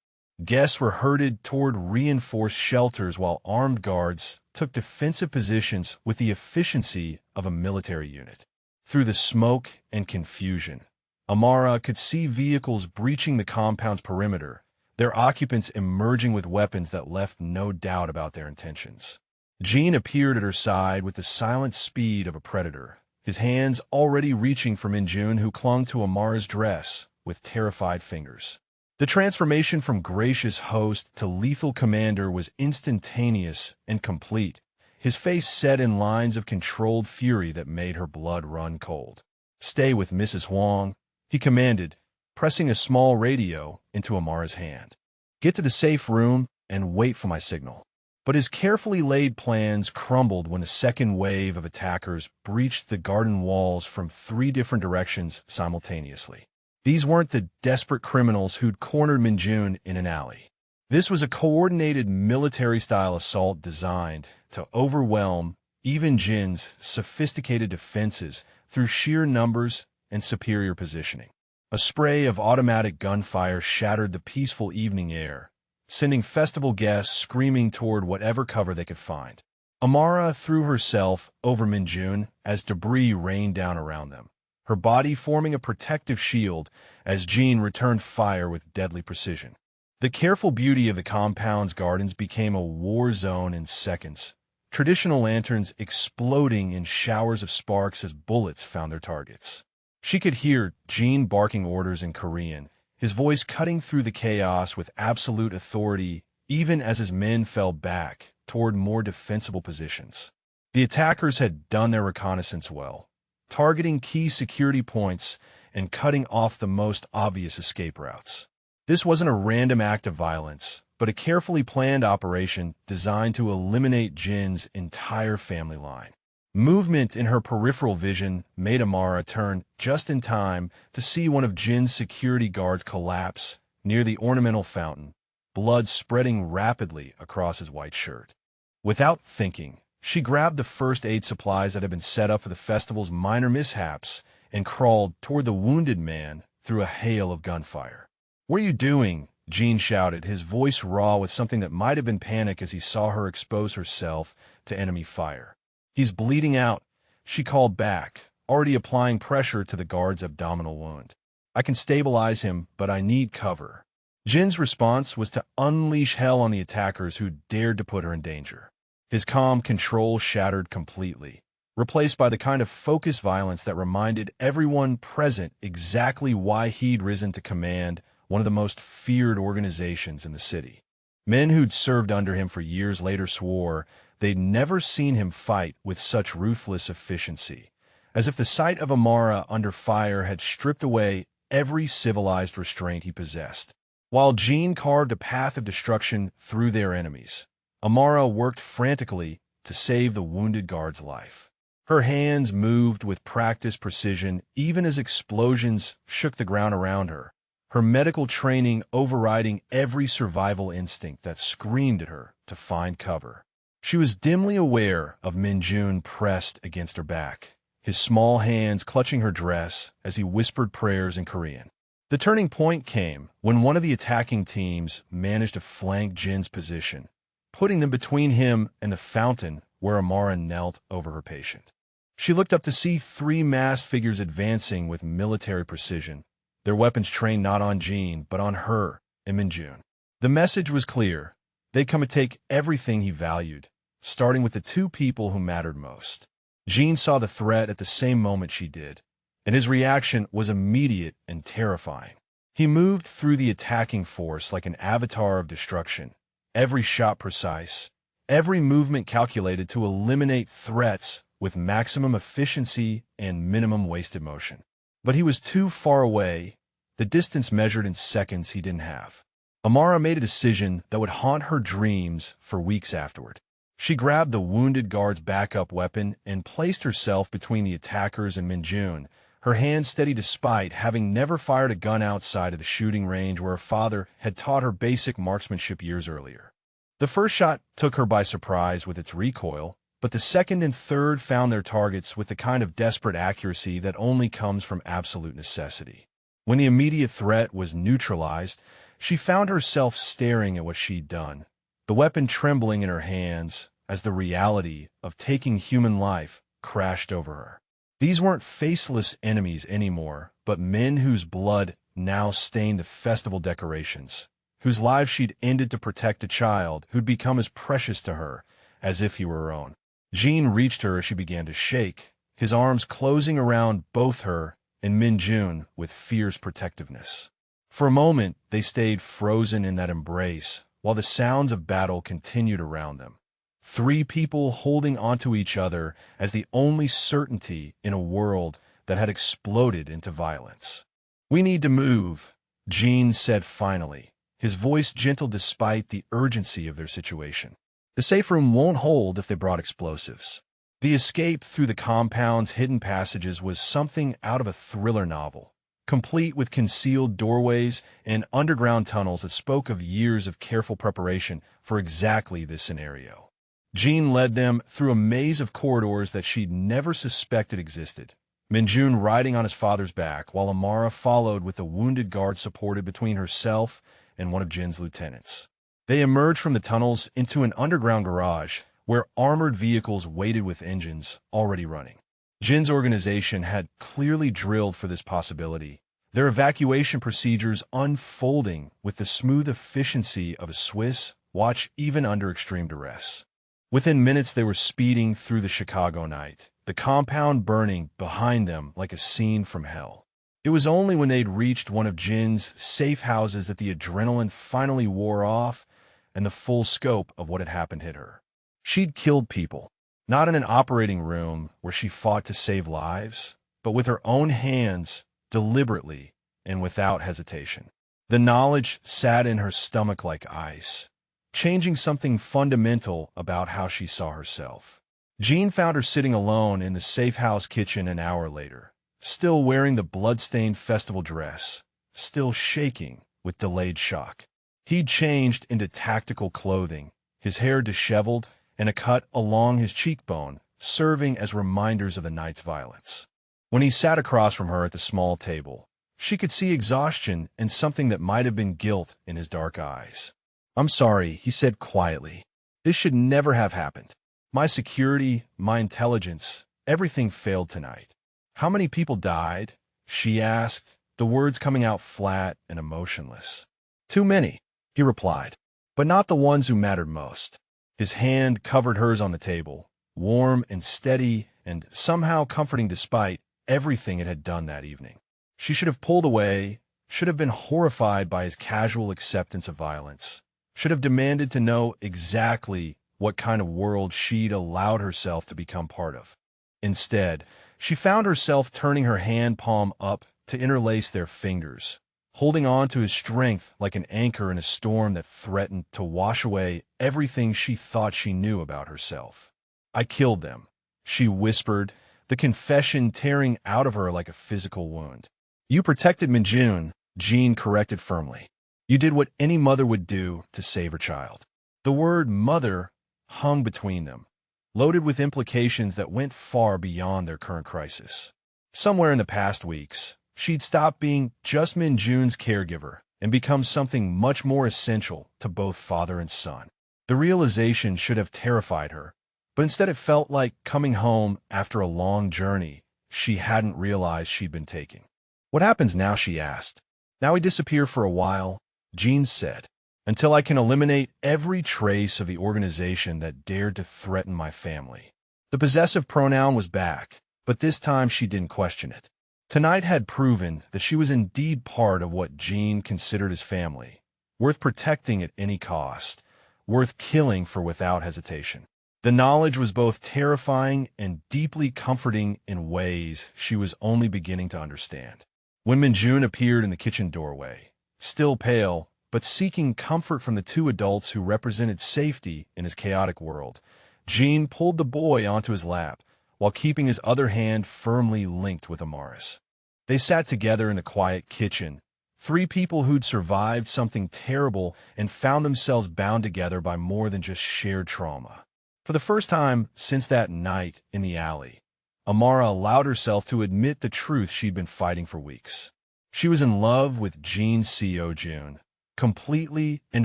S1: Guests were herded toward reinforced shelters while armed guards took defensive positions with the efficiency of a military unit. Through the smoke and confusion, Amara could see vehicles breaching the compound's perimeter, their occupants emerging with weapons that left no doubt about their intentions. Jean appeared at her side with the silent speed of a predator, his hands already reaching for Minjun, who clung to Amara's dress with terrified fingers. The transformation from gracious host to lethal commander was instantaneous and complete, his face set in lines of controlled fury that made her blood run cold. "Stay with Mrs. Huang," he commanded, pressing a small radio into Amara's hand. "Get to the safe room and wait for my signal." But his carefully laid plans crumbled when a second wave of attackers breached the garden walls from 3 different directions simultaneously. These weren't the desperate criminals who'd cornered Minjun in an alley. This was a coordinated military-style assault designed to overwhelm even Jin's sophisticated defenses through sheer numbers and superior positioning. A spray of automatic gunfire shattered the peaceful evening air, sending festival guests screaming toward whatever cover they could find. Amara threw herself over Minjun as debris rained down around them, her body forming a protective shield as Jean returned fire with deadly precision. The careful beauty of the compound's gardens became a war zone in seconds, traditional lanterns exploding in showers of sparks as bullets found their targets. She could hear Jean barking orders in Korean, his voice cutting through the chaos with absolute authority even as his men fell back toward more defensible positions. The attackers had done their reconnaissance well, targeting key security points and cutting off the most obvious escape routes. This wasn't a random act of violence, but a carefully planned operation designed to eliminate Jin's entire family line. Movement in her peripheral vision made Amara turn just in time to see one of Jin's security guards collapse near the ornamental fountain, blood spreading rapidly across his white shirt. Without thinking, she grabbed the first aid supplies that had been set up for the festival's minor mishaps and crawled toward the wounded man through a hail of gunfire. "What are you doing?" Jean shouted, his voice raw with something that might have been panic as he saw her expose herself to enemy fire. "He's bleeding out," she called back, already applying pressure to the guard's abdominal wound. "I can stabilize him, but I need cover." Jin's response was to unleash hell on the attackers who dared to put her in danger. His calm control shattered completely, replaced by the kind of focused violence that reminded everyone present exactly why he'd risen to command one of the most feared organizations in the city. Men who'd served under him for years later swore they'd never seen him fight with such ruthless efficiency, as if the sight of Amara under fire had stripped away every civilized restraint he possessed. While Jean carved a path of destruction through their enemies, Amara worked frantically to save the wounded guard's life. Her hands moved with practiced precision even as explosions shook the ground around her, her medical training overriding every survival instinct that screamed at her to find cover. She was dimly aware of Min-jun pressed against her back, his small hands clutching her dress as he whispered prayers in Korean. The turning point came when one of the attacking teams managed to flank Jin's position, putting them between him and the fountain where Amara knelt over her patient. She looked up to see three masked figures advancing with military precision, their weapons trained not on Jin, but on her and Min-jun. The message was clear. They'd come to take everything he valued, starting with the two people who mattered most. Jin saw the threat at the same moment she did, and his reaction was immediate and terrifying. He moved through the attacking force like an avatar of destruction, every shot precise, every movement calculated to eliminate threats with maximum efficiency and minimum wasted motion. But he was too far away, the distance measured in seconds he didn't have. Amara made a decision that would haunt her dreams for weeks afterward. She grabbed the wounded guard's backup weapon and placed herself between the attackers and Min-jun, her hand steady despite having never fired a gun outside of the shooting range where her father had taught her basic marksmanship years earlier. The first shot took her by surprise with its recoil, but the second and third found their targets with the kind of desperate accuracy that only comes from absolute necessity. When the immediate threat was neutralized, she found herself staring at what she'd done, the weapon trembling in her hands as the reality of taking human life crashed over her. These weren't faceless enemies anymore, but men whose blood now stained the festival decorations, whose lives she'd ended to protect a child who'd become as precious to her as if he were her own. Jin reached her as she began to shake, his arms closing around both her and Min-jun with fierce protectiveness. For a moment, they stayed frozen in that embrace, while the sounds of battle continued around them. Three people holding onto each other as the only certainty in a world that had exploded into violence. "We need to move," Jin said finally, his voice gentle despite the urgency of their situation. "The safe room won't hold if they brought explosives." The escape through the compound's hidden passages was something out of a thriller novel, complete with concealed doorways and underground tunnels that spoke of years of careful preparation for exactly this scenario. Jin led them through a maze of corridors that she'd never suspected existed, Min-jun riding on his father's back, while Amara followed with a wounded guard supported between herself and one of Jin's lieutenants. They emerged from the tunnels into an underground garage where armored vehicles waited with engines already running. Jin's organization had clearly drilled for this possibility, their evacuation procedures unfolding with the smooth efficiency of a Swiss watch even under extreme duress. Within minutes they were speeding through the Chicago night, the compound burning behind them like a scene from hell. It was only when they'd reached one of Jin's safe houses that the adrenaline finally wore off and the full scope of what had happened hit her. She'd killed people, not in an operating room where she fought to save lives, but with her own hands, deliberately and without hesitation. The knowledge sat in her stomach like ice, changing something fundamental about how she saw herself. Jin found her sitting alone in the safe house kitchen an hour later, still wearing the blood-stained festival dress, still shaking with delayed shock. He'd changed into tactical clothing, his hair disheveled and a cut along his cheekbone, serving as reminders of the night's violence. When he sat across from her at the small table, she could see exhaustion and something that might have been guilt in his dark eyes. "I'm sorry," he said quietly. "This should never have happened. My security, my intelligence, everything failed tonight." "How many people died?" she asked, the words coming out flat and emotionless. "Too many," he replied, "but not the ones who mattered most." His hand covered hers on the table, warm and steady and somehow comforting despite everything it had done that evening. She should have pulled away, should have been horrified by his casual acceptance of violence, should have demanded to know exactly what kind of world she'd allowed herself to become part of. Instead, she found herself turning her hand palm up to interlace their fingers, holding on to his strength like an anchor in a storm that threatened to wash away everything she thought she knew about herself. "I killed them," she whispered, the confession tearing out of her like a physical wound. You protected Minjun, Jean corrected firmly. You did what any mother would do to save her child. The word mother hung between them, loaded with implications that went far beyond their current crisis. Somewhere in the past weeks, she'd stopped being just Minjun's caregiver and become something much more essential to both father and son. The realization should have terrified her, but instead it felt like coming home after a long journey she hadn't realized she'd been taking. What happens now, she asked. Now we disappear for a while, Jean said, until I can eliminate every trace of the organization that dared to threaten my family. The possessive pronoun was back, but this time she didn't question it. Tonight had proven that she was indeed part of what Jean considered as family, worth protecting at any cost, worth killing for without hesitation. The knowledge was both terrifying and deeply comforting in ways she was only beginning to understand. When Minjun appeared in the kitchen doorway, still pale, but seeking comfort from the two adults who represented safety in his chaotic world, Jean pulled the boy onto his lap, while keeping his other hand firmly linked with Amaris. They sat together in the quiet kitchen, three people who'd survived something terrible and found themselves bound together by more than just shared trauma. For the first time since that night in the alley, Amara allowed herself to admit the truth she'd been fighting for weeks. She was in love with Jean Seo-jun, completely and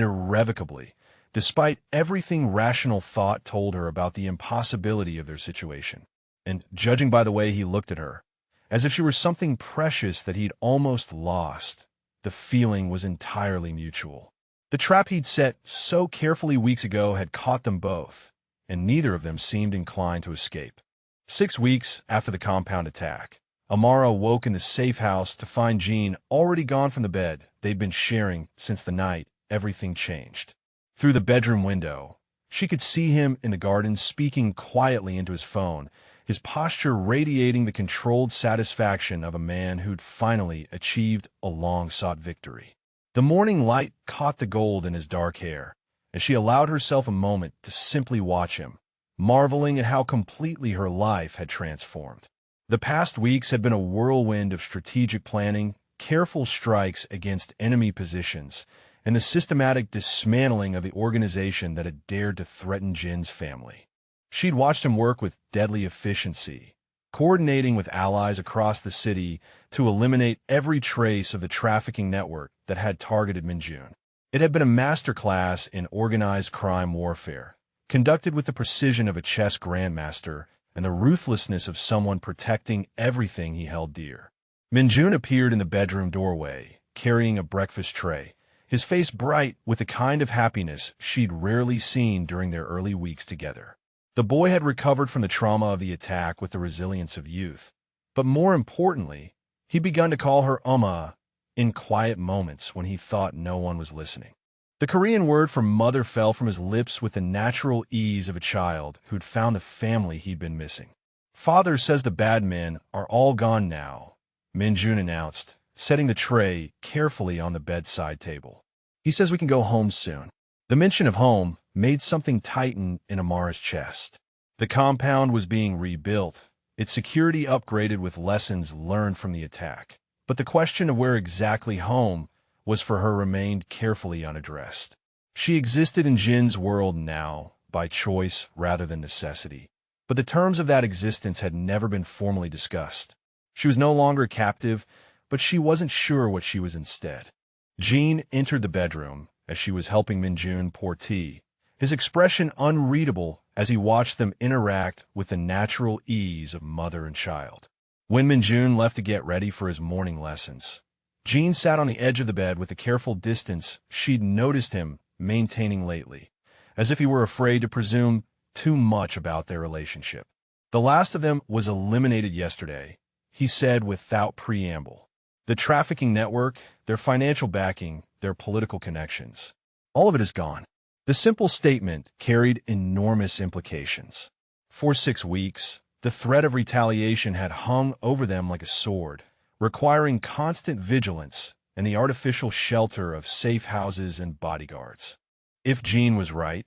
S1: irrevocably, despite everything rational thought told her about the impossibility of their situation. And judging by the way he looked at her, as if she were something precious that he'd almost lost, the feeling was entirely mutual. The trap he'd set so carefully weeks ago had caught them both, and neither of them seemed inclined to escape. 6 weeks after the compound attack, Amara woke in the safe house to find Jean already gone from the bed they'd been sharing since the night everything changed. Through the bedroom window, she could see him in the garden speaking quietly into his phone, his posture radiating the controlled satisfaction of a man who'd finally achieved a long-sought victory. The morning light caught the gold in his dark hair, as she allowed herself a moment to simply watch him, marveling at how completely her life had transformed. The past weeks had been a whirlwind of strategic planning, careful strikes against enemy positions, and the systematic dismantling of the organization that had dared to threaten Jin's family. She'd watched him work with deadly efficiency, coordinating with allies across the city to eliminate every trace of the trafficking network that had targeted Minjun. It had been a masterclass in organized crime warfare, conducted with the precision of a chess grandmaster and the ruthlessness of someone protecting everything he held dear. Minjun appeared in the bedroom doorway, carrying a breakfast tray, his face bright with the kind of happiness she'd rarely seen during their early weeks together. The boy had recovered from the trauma of the attack with the resilience of youth, but more importantly, he'd begun to call her Uma in quiet moments when he thought no one was listening. The Korean word for mother fell from his lips with the natural ease of a child who'd found the family he'd been missing. Father says the bad men are all gone now, Minjun announced, setting the tray carefully on the bedside table. He says we can go home soon. The mention of home made something tighten in Amara's chest. The compound was being rebuilt, its security upgraded with lessons learned from the attack. But the question of where exactly home was for her remained carefully unaddressed. She existed in Jin's world now, by choice rather than necessity. But the terms of that existence had never been formally discussed. She was no longer a captive, but she wasn't sure what she was instead. Jean entered the bedroom as she was helping Minjun pour tea, his expression unreadable as he watched them interact with the natural ease of mother and child. When Minjun left to get ready for his morning lessons, Jean sat on the edge of the bed with the careful distance she'd noticed him maintaining lately, as if he were afraid to presume too much about their relationship. The last of them was eliminated yesterday, he said without preamble. The trafficking network, their financial backing, their political connections, all of it is gone. The simple statement carried enormous implications. For 6 weeks, the threat of retaliation had hung over them like a sword, requiring constant vigilance and the artificial shelter of safe houses and bodyguards. If Jean was right,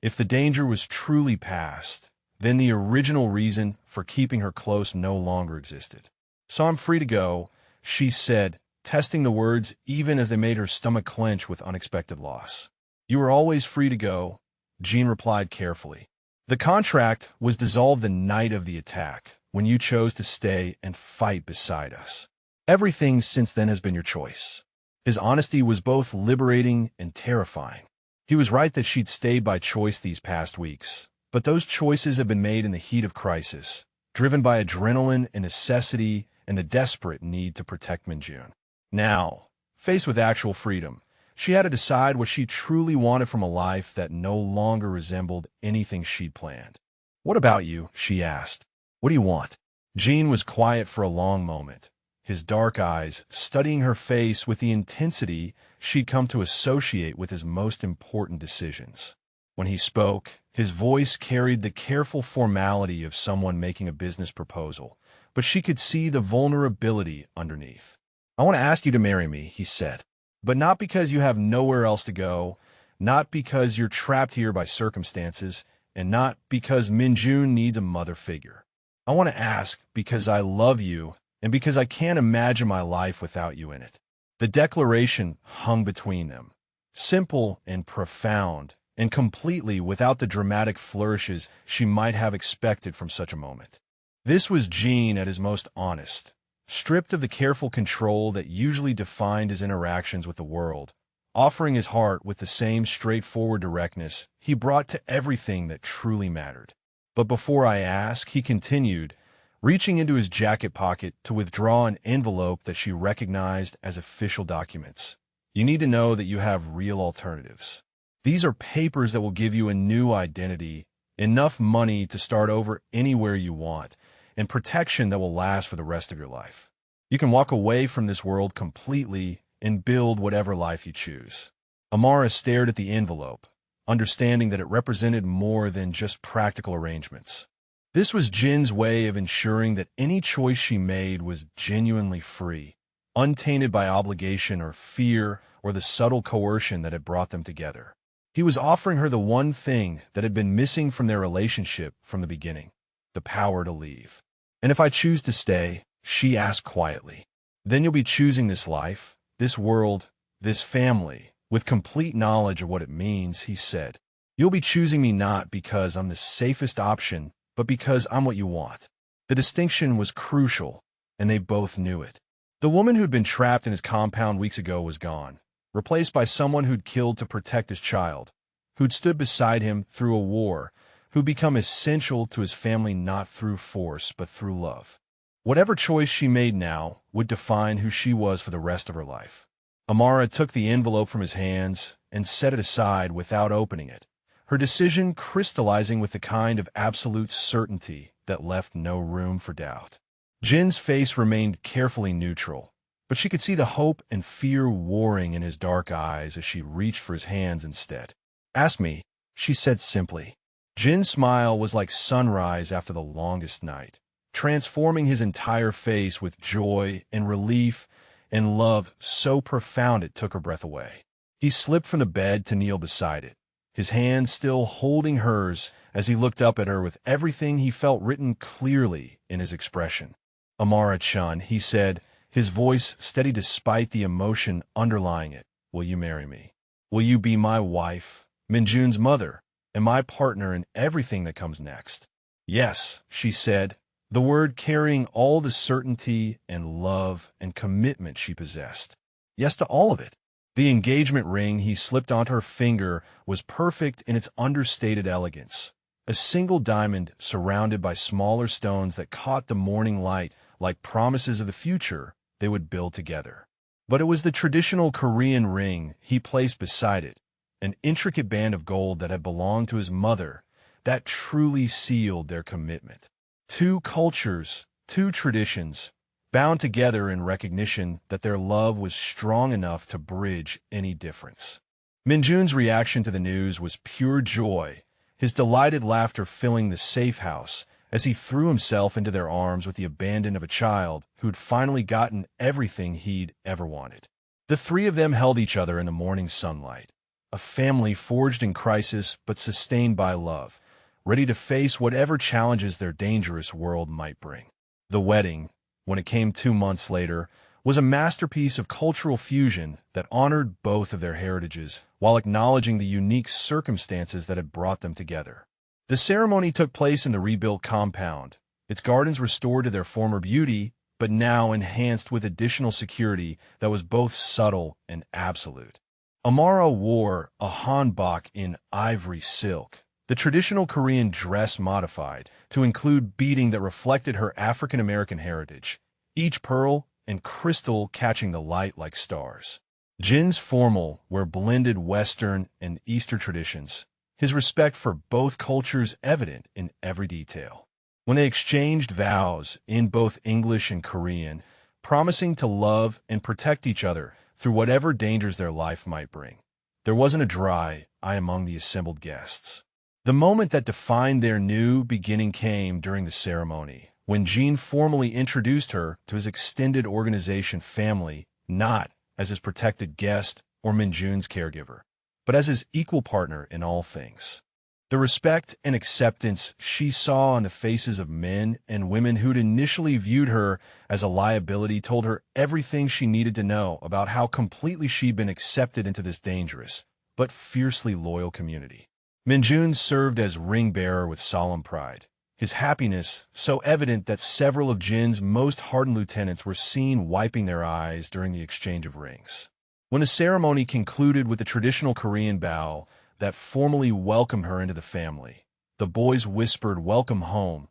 S1: if the danger was truly past, Then the original reason for keeping her close no longer existed. "So I'm free to go," she said, testing the words even as they made her stomach clench with unexpected loss. "You are always free to go," Jean replied carefully. "The contract was dissolved the night of the attack, when you chose to stay and fight beside us. Everything since then has been your choice." His honesty was both liberating and terrifying. He was right that she'd stayed by choice these past weeks, but those choices had been made in the heat of crisis, driven by adrenaline and necessity and the desperate need to protect Minjun. Now, faced with actual freedom, she had to decide what she truly wanted from a life that no longer resembled anything she'd planned. "What about you?" she asked. "What do you want?" Jean was quiet for a long moment, his dark eyes studying her face with the intensity she'd come to associate with his most important decisions. When he spoke, his voice carried the careful formality of someone making a business proposal, but she could see the vulnerability underneath. "I want to ask you to marry me," he said. "But not because you have nowhere else to go, not because you're trapped here by circumstances, and not because Minjun needs a mother figure. I want to ask because I love you and because I can't imagine my life without you in it." The declaration hung between them, simple and profound, and completely without the dramatic flourishes she might have expected from such a moment. This was Jean at his most honest, stripped of the careful control that usually defined his interactions with the world, offering his heart with the same straightforward directness he brought to everything that truly mattered. "But before I ask," he continued, reaching into his jacket pocket to withdraw an envelope that she recognized as official documents, "you need to know that you have real alternatives. These are papers that will give you a new identity, enough money to start over anywhere you want, and protection that will last for the rest of your life. You can walk away from this world completely and build whatever life you choose." Amara stared at the envelope, understanding that it represented more than just practical arrangements. This was Jin's way of ensuring that any choice she made was genuinely free, untainted by obligation or fear or the subtle coercion that had brought them together. He was offering her the one thing that had been missing from their relationship from the beginning: the power to leave. "And if I choose to stay," she asked quietly, "then you'll be choosing this life, this world, this family, with complete knowledge of what it means," he said. "You'll be choosing me not because I'm the safest option, but because I'm what you want." The distinction was crucial, and they both knew it. The woman who'd been trapped in his compound weeks ago was gone, replaced by someone who'd killed to protect his child, who'd stood beside him through a war, who'd become essential to his family not through force but through love. Whatever choice she made now would define who she was for the rest of her life. Amara took the envelope from his hands and set it aside without opening it, her decision crystallizing with the kind of absolute certainty that left no room for doubt. Jin's face remained carefully neutral, but she could see the hope and fear warring in his dark eyes as she reached for his hands instead. "Ask me," she said simply. Jin's smile was like sunrise after the longest night, transforming his entire face with joy and relief and love so profound it took her breath away. He slipped from the bed to kneel beside it, his hand still holding hers as he looked up at her with everything he felt written clearly in his expression. "Amara-chan," he said, his voice steady despite the emotion underlying it, "will you marry me? Will you be my wife, Minjun's mother, and my partner in everything that comes next?" "Yes," she said, the word carrying all the certainty and love and commitment she possessed. Yes to all of it. The engagement ring he slipped onto her finger was perfect in its understated elegance, a single diamond surrounded by smaller stones that caught the morning light like promises of the future they would build together. But it was the traditional Korean ring he placed beside it, an intricate band of gold that had belonged to his mother, that truly sealed their commitment. Two cultures, two traditions, bound together in recognition that their love was strong enough to bridge any difference. Minjun's reaction to the news was pure joy, his delighted laughter filling the safe house as he threw himself into their arms with the abandon of a child who'd finally gotten everything he'd ever wanted. The three of them held each other in the morning sunlight, a family forged in crisis but sustained by love, ready to face whatever challenges their dangerous world might bring. The wedding, when it came 2 months later, was a masterpiece of cultural fusion that honored both of their heritages while acknowledging the unique circumstances that had brought them together. The ceremony took place in the rebuilt compound, its gardens restored to their former beauty, but now enhanced with additional security that was both subtle and absolute. Amara wore a hanbok in ivory silk, the traditional Korean dress modified to include beading that reflected her African-American heritage, each pearl and crystal catching the light like stars. Jin's formal wear blended Western and Eastern traditions, his respect for both cultures evident in every detail. When they exchanged vows in both English and Korean, promising to love and protect each other through whatever dangers their life might bring, there wasn't a dry eye among the assembled guests. The moment that defined their new beginning came during the ceremony, when Jin formally introduced her to his extended organization family, not as his protected guest or Minjun's caregiver, but as his equal partner in all things. The respect and acceptance she saw on the faces of men and women who'd initially viewed her as a liability told her everything she needed to know about how completely she'd been accepted into this dangerous, but fiercely loyal community. Minjun served as ring-bearer with solemn pride, his happiness so evident that several of Jin's most hardened lieutenants were seen wiping their eyes during the exchange of rings. When the ceremony concluded with the traditional Korean bow that formally welcomed her into the family, the boys whispered "Welcome home,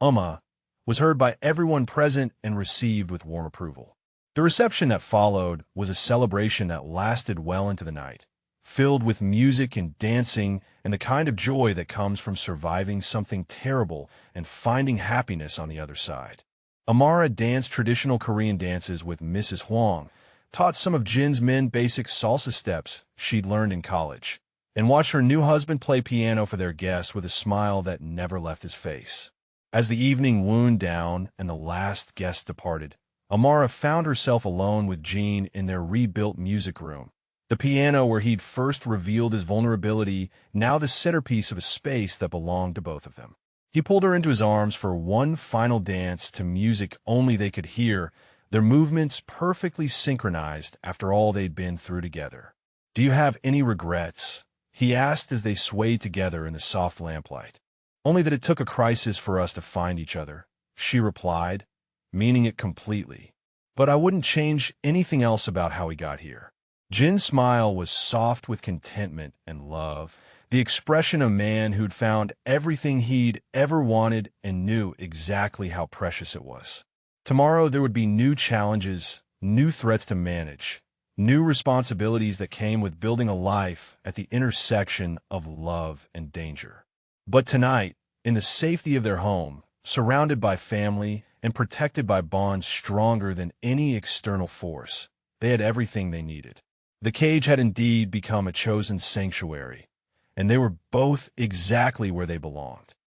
S1: was heard by everyone present and received with warm approval. The reception that followed was a celebration that lasted well into the night, filled with music and dancing and the kind of joy that comes from surviving something terrible and finding happiness on the other side. Amara danced traditional Korean dances with Mrs. Huang, taught some of Jin's men basic salsa steps she'd learned in college, and watched her new husband play piano for their guests with a smile that never left his face. As the evening wound down and the last guest departed, Amara found herself alone with Jin in their rebuilt music room. The piano where he'd first revealed his vulnerability, now the centerpiece of a space that belonged to both of them. He pulled her into his arms for one final dance to music only they could hear, their movements perfectly synchronized after all they'd been through together. "Do you have any regrets?" he asked as they swayed together in the soft lamplight. "Only that it took a crisis for us to find each other," she replied, meaning it completely. "But I wouldn't change anything else about how we got here." Jin's smile was soft with contentment and love, the expression of a man who'd found everything he'd ever wanted and knew exactly how precious it was. Tomorrow there would be new challenges, new threats to manage, new responsibilities that came with building a life at the intersection of love and danger. But tonight, in the safety of their home, surrounded by family and protected by bonds stronger than any external force, they had everything they needed. The cage had indeed become a chosen sanctuary, and they were both exactly where they belonged.